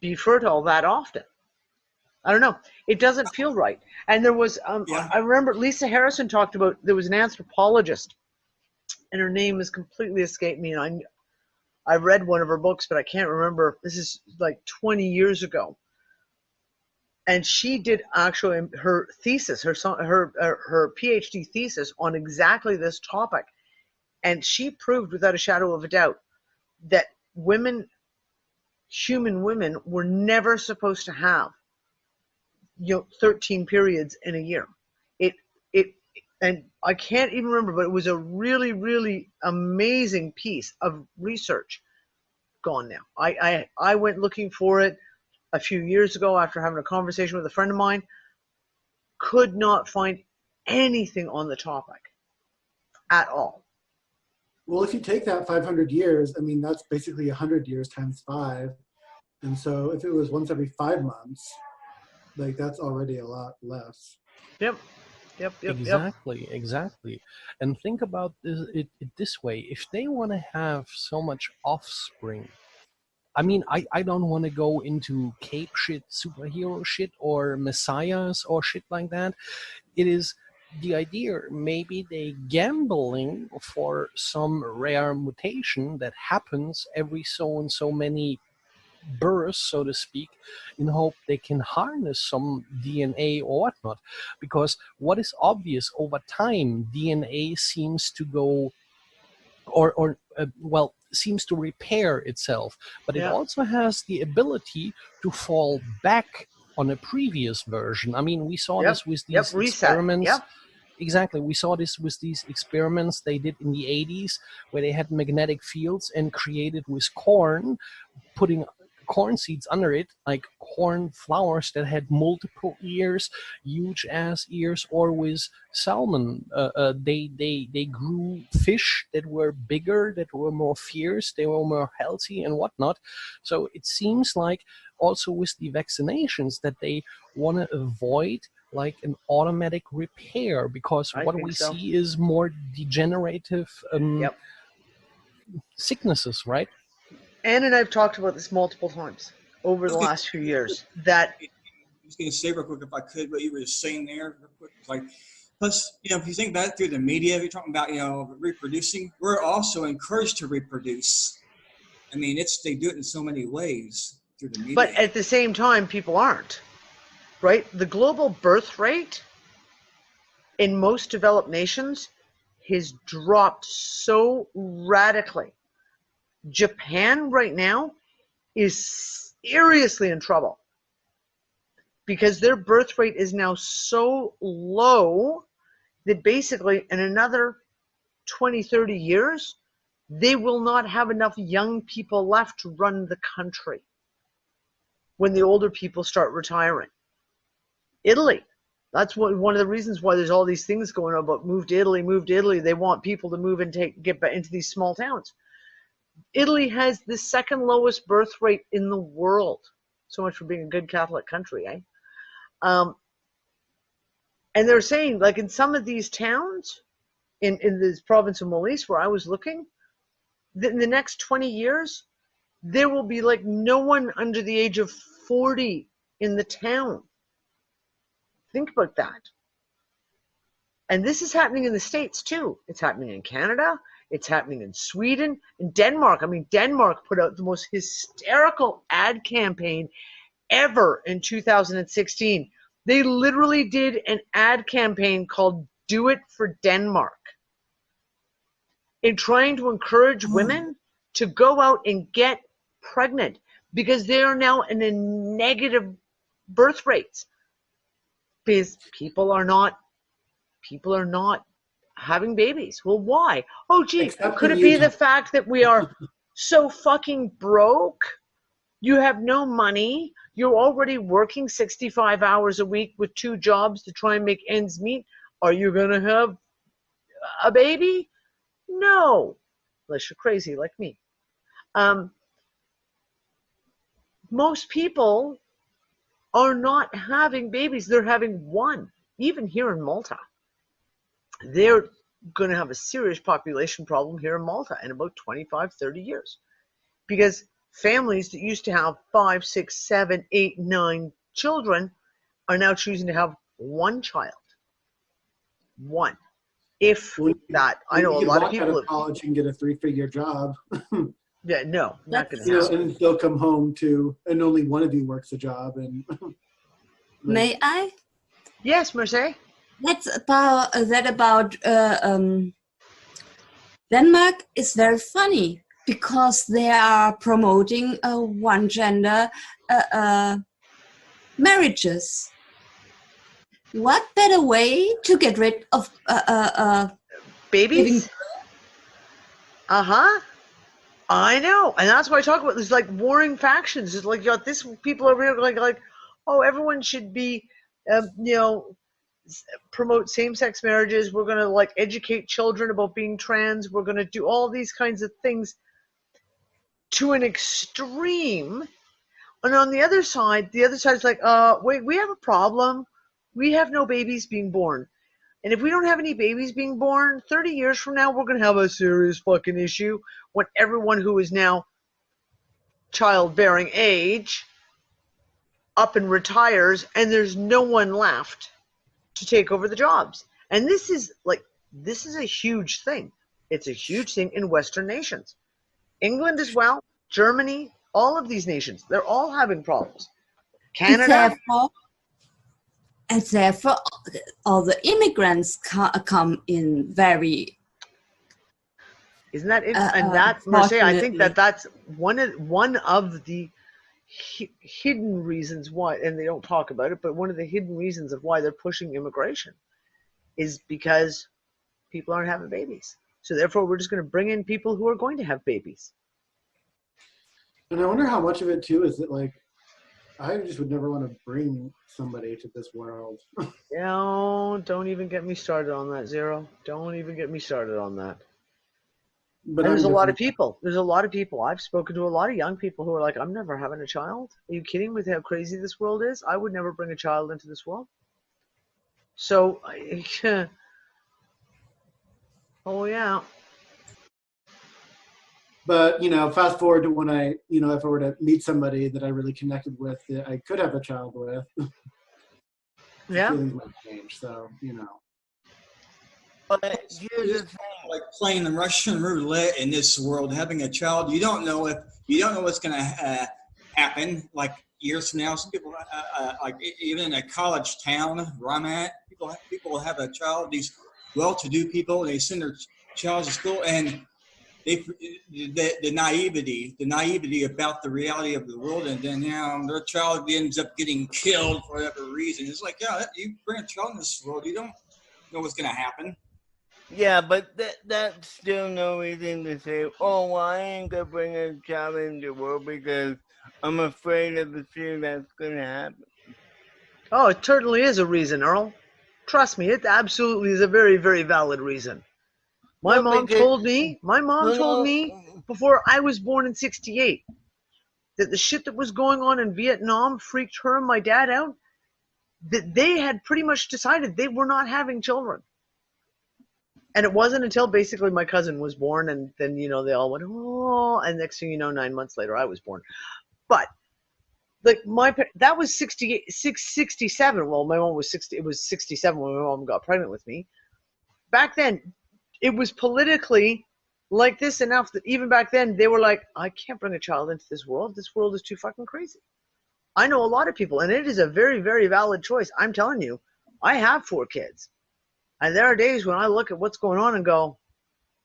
be fertile that often? I don't know. It doesn't feel right. And there was, I remember Lisa Harrison talked about, there was an anthropologist, and her name has completely escaped me. And I read one of her books, but I can't remember. This is like 20 years ago. And she did actually her thesis, her PhD thesis on exactly this topic. And she proved without a shadow of a doubt that human women were never supposed to have 13 periods in a year. And I can't even remember, but it was a really, really amazing piece of research. Gone now. I went looking for it a few years ago after having a conversation with a friend of mine. Could not find anything on the topic at all. Well, if you take that 500 years, I mean, that's basically 100 years times 5. And so if it was once every 5 months, like that's already a lot less. Yep. Exactly. And think about it this way. If they want to have so much offspring, I mean, I don't want to go into cape shit, superhero shit, or messiahs or shit like that. It is the idea, maybe they gambling for some rare mutation that happens every so and so many births, so to speak, in hope they can harness some DNA or whatnot. Because what is obvious, over time, DNA seems to go, seems to repair itself, but it also has the ability to fall back on a previous version. I mean, we saw this with these experiments. Exactly. We saw this with these experiments they did in the 80s, where they had magnetic fields and created with corn, putting corn seeds under it, like corn flowers that had multiple ears, huge ass ears, or with salmon. They grew fish that were bigger, that were more fierce, they were more healthy and whatnot. So it seems like also with the vaccinations that they want to avoid like an automatic repair, because what we see is more degenerative sicknesses, right? Ann and I've talked about this multiple times over the last few years. I was going to say real quick, if I could, what you were just saying there, real quick. It's like, plus, if you think back through the media, you're talking about, reproducing. We're also encouraged to reproduce. I mean, they do it in so many ways through the media. But at the same time, people aren't, right? The global birth rate in most developed nations has dropped so radically. Japan right now is seriously in trouble. because their birth rate is now so low that basically in another 20, 30 years, they will not have enough young people left to run the country when the older people start retiring. Italy, that's one of the reasons why there's all these things going on about move to Italy, move to Italy. They want people to move and get back into these small towns. Italy has the second lowest birth rate in the world. So much for being a good Catholic country, eh? And they're saying, like in some of these towns, in this province of Molise where I was looking, that in the next 20 years, there will be like no one under the age of 40 in the town. Think about that. And this is happening in the States too. It's happening in Canada. It's happening in Sweden, in Denmark. I mean, Denmark put out the most hysterical ad campaign ever in 2016. They literally did an ad campaign called Do It for Denmark, in trying to encourage women to go out and get pregnant because they are now in a negative birth rates because people are not having babies. Well, why? Oh, gee, could it be the fact that we are so fucking broke? You have no money. You're already working 65 hours a week with 2 jobs to try and make ends meet. Are you going to have a baby? No, unless you're crazy like me. Most people are not having babies. They're having one. Even here in Malta, they're going to have a serious population problem here in Malta in about 25, 30 years. Because families that used to have 5, 6, 7, 8, 9 children are now choosing to have one child. One. If that. I know a lot of people out of college and get a 3-figure job. Yeah, no, not going to happen. And they'll come home and only one of you works a job. And May I? Yes, Mercedes. That's about Denmark is very funny because they are promoting one gender marriages. What better way to get rid of babies? I know, and that's why I talk about there's like warring factions. It's like you got this people over here like oh, everyone should be promote same-sex marriages. We're going to like educate children about being trans. We're going to do all these kinds of things to an extreme. And on the other side is like, wait, we have a problem. We have no babies being born. And if we don't have any babies being born, 30 years from now, we're going to have a serious fucking issue when everyone who is now childbearing age up and retires and there's no one left to take over the jobs. And this is a huge thing. It's a huge thing in Western nations. England as well, Germany, all of these nations, they're all having problems. Canada. And therefore, all the immigrants come in very. Isn't that it? And that, Mercedes, I think that's one of the hidden reasons why, and they don't talk about it, but one of the hidden reasons of why they're pushing immigration is because people aren't having babies. So therefore, we're just going to bring in people who are going to have babies. And I wonder how much of it too is that like, I just would never want to bring somebody to this world. Don't even get me started on that, Zero. Don't even get me started on that. But there's a lot of people. There's a lot of people. I've spoken to a lot of young people who are like, I'm never having a child. Are you kidding with how crazy this world is? I would never bring a child into this world. So, oh yeah. But, fast forward to when I, if I were to meet somebody that I really connected with, that I could have a child with, yeah, feelings might change. So, But here's the thing, like playing the Russian roulette in this world, having a child, you don't know what's going to happen. Like years from now, some people, like even in a college town where I'm at, people have a child. These well-to-do people, they send their child to school, and the naivety about the reality of the world, and then their child ends up getting killed for whatever reason. It's like, yeah, you bring a child in this world, you don't know what's going to happen. Yeah, but that's still no reason to say, oh, well, I ain't gonna bring a child into the world because I'm afraid of the fear that's gonna happen. Oh, it certainly is a reason, Earl. Trust me, it absolutely is a very, very valid reason. My mom told me before I was born in '68 that the shit that was going on in Vietnam freaked her and my dad out, that they had pretty much decided they were not having children. And it wasn't until basically my cousin was born, and then, you know, they all went, oh, and next thing you know, 9 months later, I was born. But like that was 67. Well, my mom was 60. It was 67 when my mom got pregnant with me. Back then, it was politically like this enough that even back then they were like, I can't bring a child into this world. This world is too fucking crazy. I know a lot of people, and it is a very, very valid choice. I'm telling you, I have 4 kids. And there are days when I look at what's going on and go,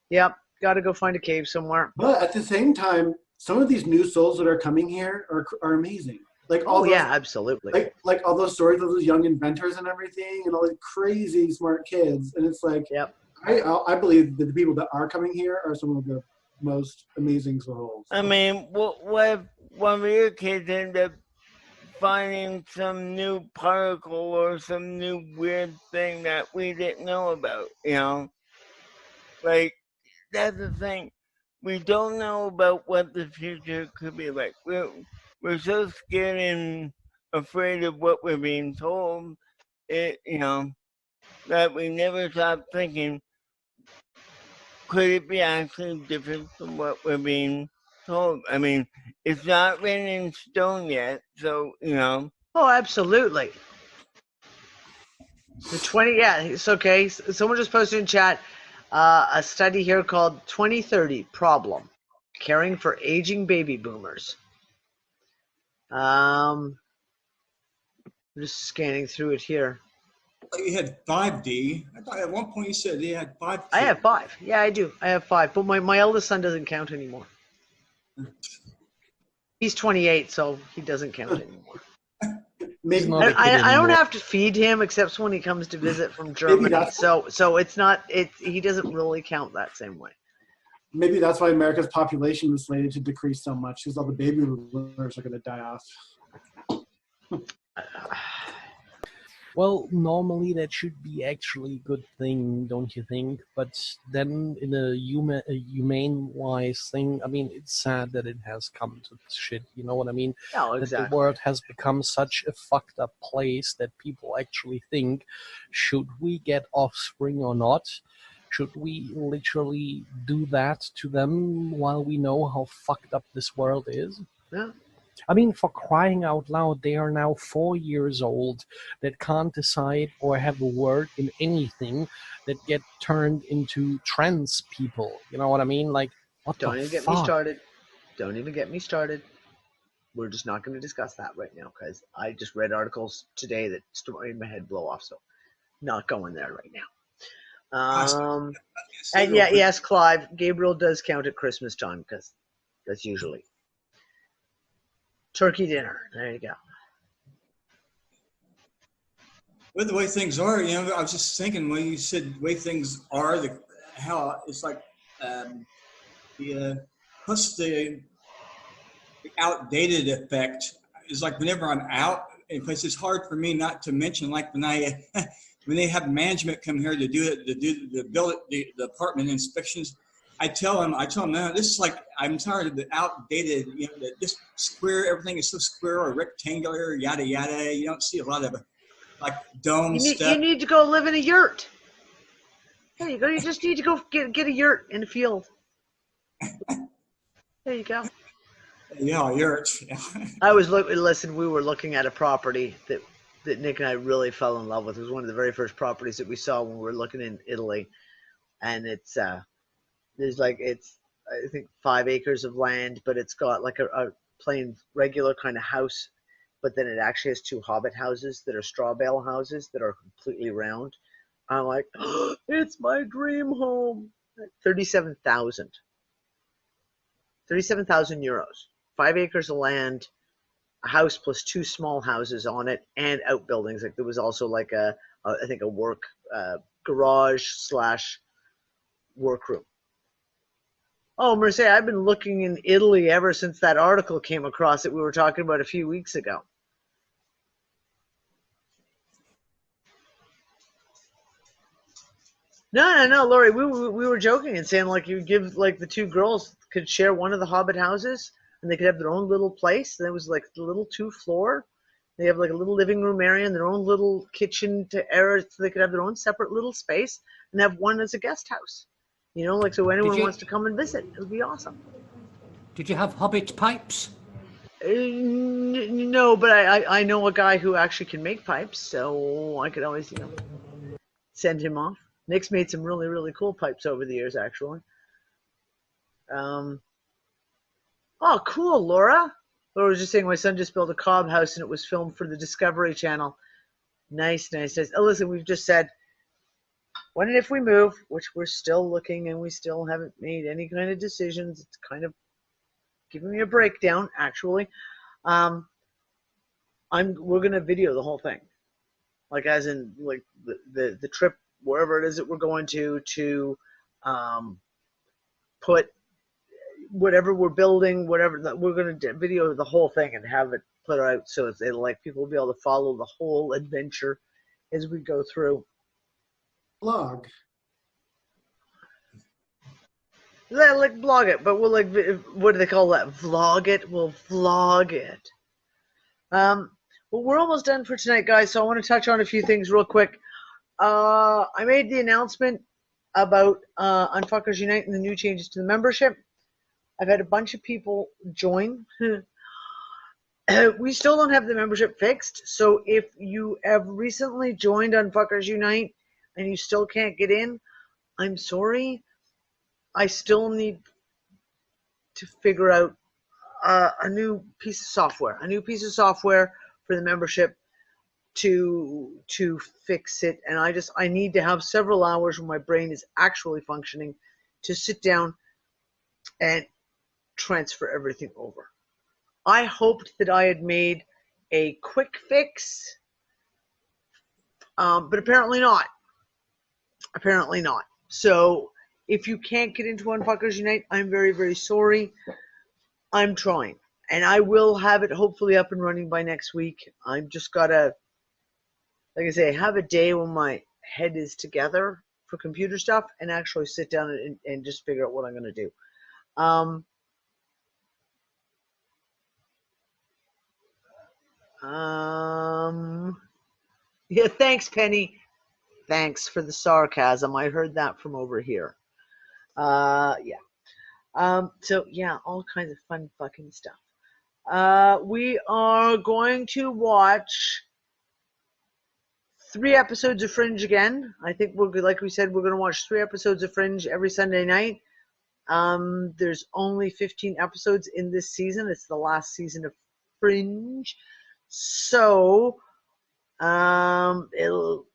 yep, got to go find a cave somewhere. But at the same time, some of these new souls that are coming here are amazing. Like all those, yeah, absolutely. Like all those stories of those young inventors and everything, and all these crazy smart kids. And it's like, yep. I believe that the people that are coming here are some of the most amazing souls. I mean, what if one of your kids end up finding some new particle or some new weird thing that we didn't know about, you know? Like, that's the thing. We don't know about what the future could be like. We're so scared and afraid of what we're being told, you know, that we never stop thinking, could it be actually different from what we're being told? I mean, it's not written in stone yet, so, you know. Oh, absolutely. It's okay. Someone just posted in chat a study here called 2030 Problem, Caring for Aging Baby Boomers. I'm just scanning through it here. You had 5D. I thought at one point you said you had 5. I have 5. Yeah, I do. I have 5. But my eldest son doesn't count anymore. He's 28, so he doesn't count anymore. I don't have to feed him except when he comes to visit from Germany. So it's not. He doesn't really count that same way. Maybe that's why America's population is slated to decrease so much, because all the baby boomers are going to die off. Well, normally that should be actually a good thing, don't you think? But then in a humane-wise thing, I mean, it's sad that it has come to this shit, you know what I mean? Oh, exactly. That the world has become such a fucked up place that people actually think, should we get offspring or not? Should we literally do that to them while we know how fucked up this world is? Yeah. I mean, for crying out loud, they are now 4 years old that can't decide or have a word in anything, that get turned into trans people. You know what I mean? Like, what the fuck? Don't even get me started. Don't even get me started. We're just not going to discuss that right now because I just read articles today that made my head blow off. So, not going there right now. And yeah, yes, Clive, Gabriel does count at Christmas time because that's usually turkey dinner. There you go. Well, the way things are, you know, I was just thinking when you said the way things are, how it's like plus the outdated effect is like whenever I'm out, because it's hard for me not to mention, like when when they have management come here to do the apartment inspections. I tell them, no, this is like, I'm tired of the outdated, you know, this square, everything is so square or rectangular, yada, yada. You don't see a lot of like dome stuff. You need to go live in a yurt. There you go. You just need to go get a yurt in the field. There you go. Yeah, a yurt. I was listen, we were looking at a property that Nick and I really fell in love with. It was one of the very first properties that we saw when we were looking in Italy. And it's, there's like, it's, I think 5 acres of land, but it's got like a plain regular kind of house, but then it actually has 2 hobbit houses that are straw bale houses that are completely round. I'm like, oh, it's my dream home. 37,000. €37,000, 5 acres of land, a house plus 2 small houses on it, and outbuildings. Like there was also like I think a work garage / workroom. Oh, Mercedes, I've been looking in Italy ever since that article came across that we were talking about a few weeks ago. No, Lori, we were joking and saying like you give like the 2 girls could share one of the Hobbit houses and they could have their own little place. And it was like the little 2-floor. They have like a little living room area and their own little kitchen to air, so they could have their own separate little space and have one as a guest house. You know, like so anyone wants to come and visit, it would be awesome. Did you have Hobbit pipes? No, but I know a guy who actually can make pipes, so I could always, send him off. Nick's made some really, really cool pipes over the years, actually. Oh, cool, Laura. Laura was just saying my son just built a cob house and it was filmed for the Discovery Channel. Nice. Oh, listen, we've just said, when and if we move, which we're still looking and we still haven't made any kind of decisions, it's kind of giving me a breakdown, actually. We're going to video the whole thing. Like as in like the trip, wherever it is that we're going to put whatever we're building, whatever, we're going to video the whole thing and have it put out so it'll like people will be able to follow the whole adventure as we go through. Blog. Like blog it, but we'll like, what do they call that? Vlog it? We'll vlog it. Well, we're almost done for tonight, guys, so I want to touch on a few things real quick. I made the announcement about Unfuckers Unite and the new changes to the membership. I've had a bunch of people join. We still don't have the membership fixed, so if you have recently joined Unfuckers Unite and you still can't get in, I'm sorry. I still need to figure out a new piece of software for the membership to fix it. And I need to have several hours when my brain is actually functioning to sit down and transfer everything over. I hoped that I had made a quick fix, but apparently not. So if you can't get into Unfuckers Unite, I'm very, very sorry. I'm trying. And I will have it hopefully up and running by next week. I've just got to, like I say, have a day when my head is together for computer stuff and actually sit down and just figure out what I'm going to do. Yeah, thanks, Penny. Thanks for the sarcasm. I heard that from over here. Yeah. So yeah, all kinds of fun fucking stuff. We are going to watch 3 episodes of Fringe again. I think like we said, we're going to watch 3 episodes of Fringe every Sunday night. There's only 15 episodes in this season. It's the last season of Fringe. So, it'll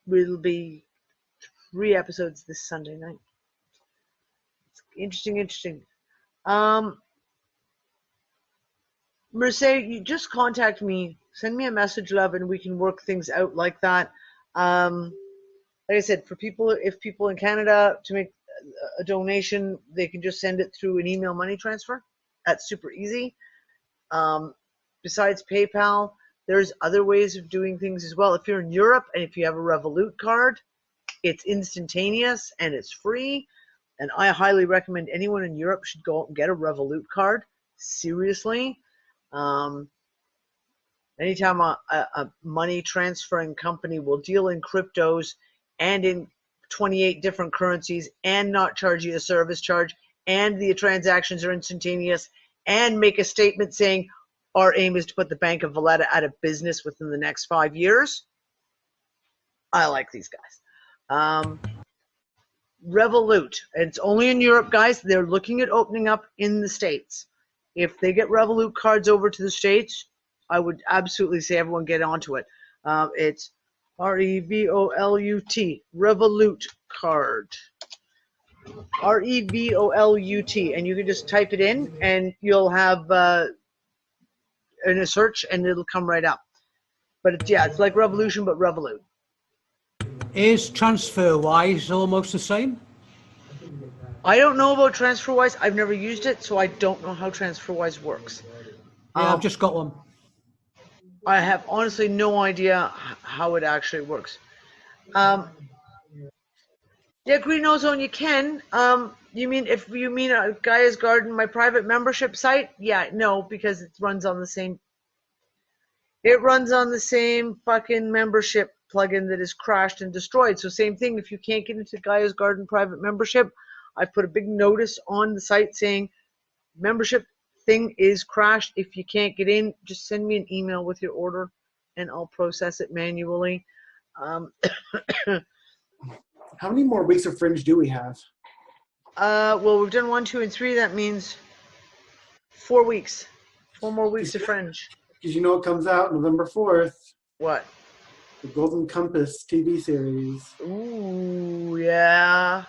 be 3 episodes this Sunday night. It's interesting. Mercedes, you just contact me. Send me a message, love, and we can work things out like that. Like I said, if people in Canada to make a donation, they can just send it through an email money transfer. That's super easy. Besides PayPal, there's other ways of doing things as well. If you're in Europe and if you have a Revolut card, it's instantaneous and it's free. And I highly recommend anyone in Europe should go out and get a Revolut card. Seriously. Anytime a money transferring company will deal in cryptos and in 28 different currencies and not charge you a service charge, and the transactions are instantaneous, and make a statement saying our aim is to put the Bank of Valletta out of business within the next 5 years, I like these guys. Revolut, and it's only in Europe, guys. They're looking at opening up in the States. If they get Revolut cards over to the States, I would absolutely say everyone get onto it. It's Revolut, Revolut card. REVOLUT, and you can just type it in, and you'll have in a search, and it'll come right up. But it's like Revolution, but Revolut. Is TransferWise almost the same? I don't know about TransferWise. I've never used it, so I don't know how TransferWise works. Yeah, I've just got one. I have honestly no idea how it actually works. Yeah, Green Ozone, you can. You mean a Gaia's Garden, my private membership site? Yeah, no, because it runs on the same. It runs on the same fucking membership plugin that is crashed and destroyed. So same thing. If you can't get into Gaia's Garden private membership, I put a big notice on the site saying membership thing is crashed. If you can't get in, just send me an email with your order, and I'll process it manually. How many more weeks of Fringe do we have? Well, we've done 1, 2, and 3. That means 4 weeks. 4 more weeks of Fringe. Because you know what comes out November 4th? What? The Golden Compass TV series. Ooh, yeah.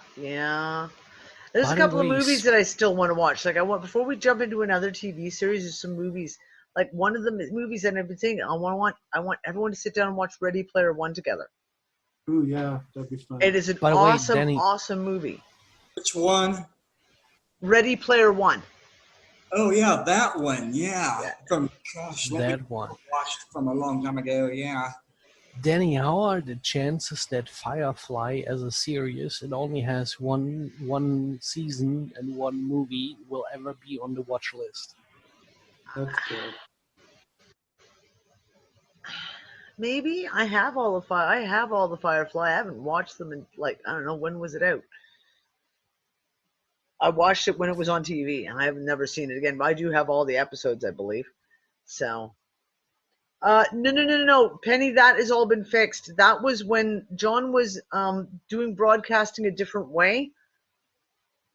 There's a couple of movies that I still want to watch. Like before we jump into another TV series, there's some movies. Like one of the movies that I've been saying, I want everyone to sit down and watch Ready Player One together. Ooh, yeah, that'd be fun. It is an awesome movie. Which one? Ready Player One. Oh yeah, that one. Yeah, from that one watched from a long time ago. Yeah. Danny, how are the chances that Firefly, as a series, it only has one season and one movie, will ever be on the watch list? That's good. Maybe I have all the Firefly. I haven't watched them in I don't know, when was it out? I watched it when it was on TV, and I have never seen it again. But I do have all the episodes, I believe. So, no, Penny, that has all been fixed. That was when John was doing broadcasting a different way,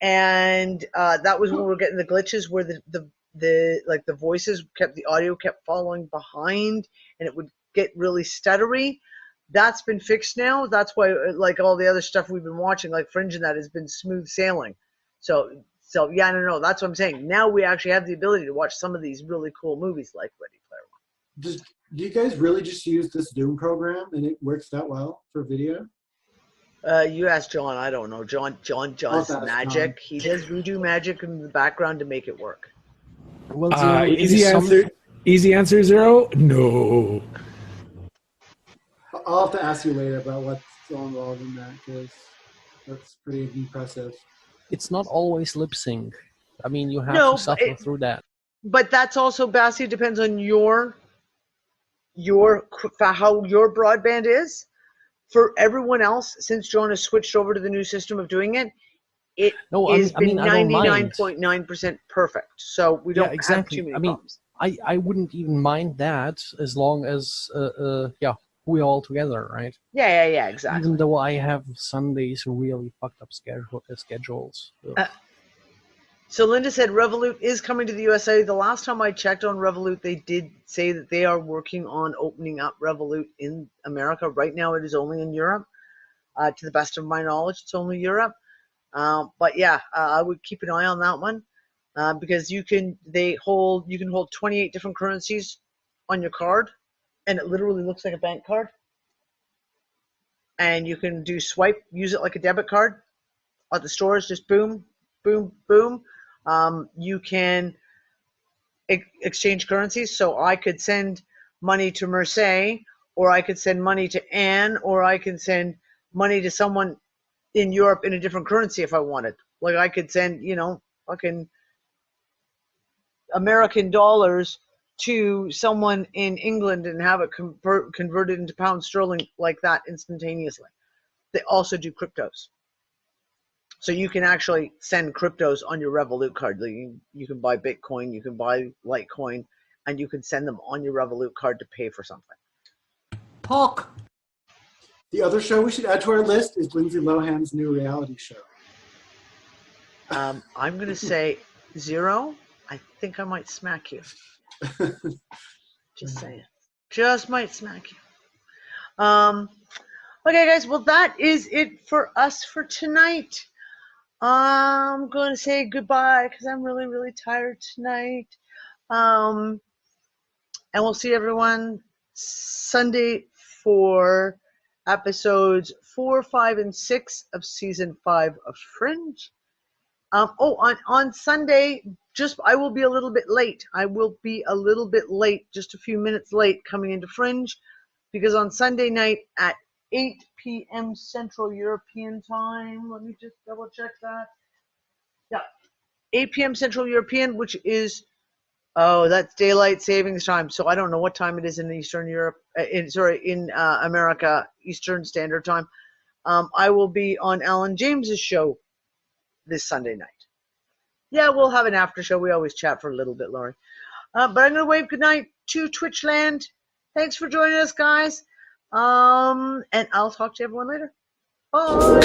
and that was when we were getting the glitches where the voices the audio kept following behind, and it would get really stuttery. That's been fixed now. That's why all the other stuff we've been watching, like Fringe and that, has been smooth sailing. So yeah, no, that's what I'm saying. Now we actually have the ability to watch some of these really cool movies like Ready Player One. Do you guys really just use this Doom program and it works that well for video? You ask John. I don't know. John does magic. He does voodoo magic in the background to make it work. Well, easy answer, Zero. No. I'll have to ask you later about what's so involved in that, because that's pretty impressive. It's not always lip sync. I mean, you have to suffer through that. But that's also, Bassi, it depends on how your broadband is. For everyone else, since John has switched over to the new system of doing it, it has been 99.9% perfect. So we don't have too many problems. I wouldn't even mind that as long as we're all together, right? Yeah, exactly. Even though I have Sundays really fucked up schedules. So Linda said Revolut is coming to the USA. The last time I checked on Revolut, they did say that they are working on opening up Revolut in America. Right now it is only in Europe. To the best of my knowledge, it's only Europe. But yeah, I would keep an eye on that one because you can hold 28 different currencies on your card, and it literally looks like a bank card. And you can do swipe, use it like a debit card at the stores, just boom, boom, boom. You can exchange currencies. So I could send money to Mercedes, or I could send money to Anne, or I can send money to someone in Europe in a different currency if I wanted. Like I could send, fucking American dollars to someone in England and have it converted into pound sterling like that instantaneously. They also do cryptos. So you can actually send cryptos on your Revolut card. You can buy Bitcoin, you can buy Litecoin, and you can send them on your Revolut card to pay for something. Talk. The other show we should add to our list is Lindsay Lohan's new reality show. I'm going to say Zero. I think I might smack you. Just saying. Just might smack you. Okay, guys. Well, that is it for us for tonight. I'm going to say goodbye because I'm really, really tired tonight. And we'll see everyone Sunday for episodes 4, 5, and 6 of season 5 of Fringe. On Sunday, I will be a little bit late. I will be a little bit late, just a few minutes late coming into Fringe, because on Sunday night at 8 p.m. Central European Time, let me just double check that. Yeah, 8 p.m. Central European, which is, that's daylight savings time. So I don't know what time it is in Eastern Europe, in America, Eastern Standard Time. I will be on Alan James's show this Sunday night. Yeah, we'll have an after show. We always chat for a little bit, Laurie. But I'm going to wave goodnight to Twitchland. Thanks for joining us, guys. And I'll talk to everyone later. Bye.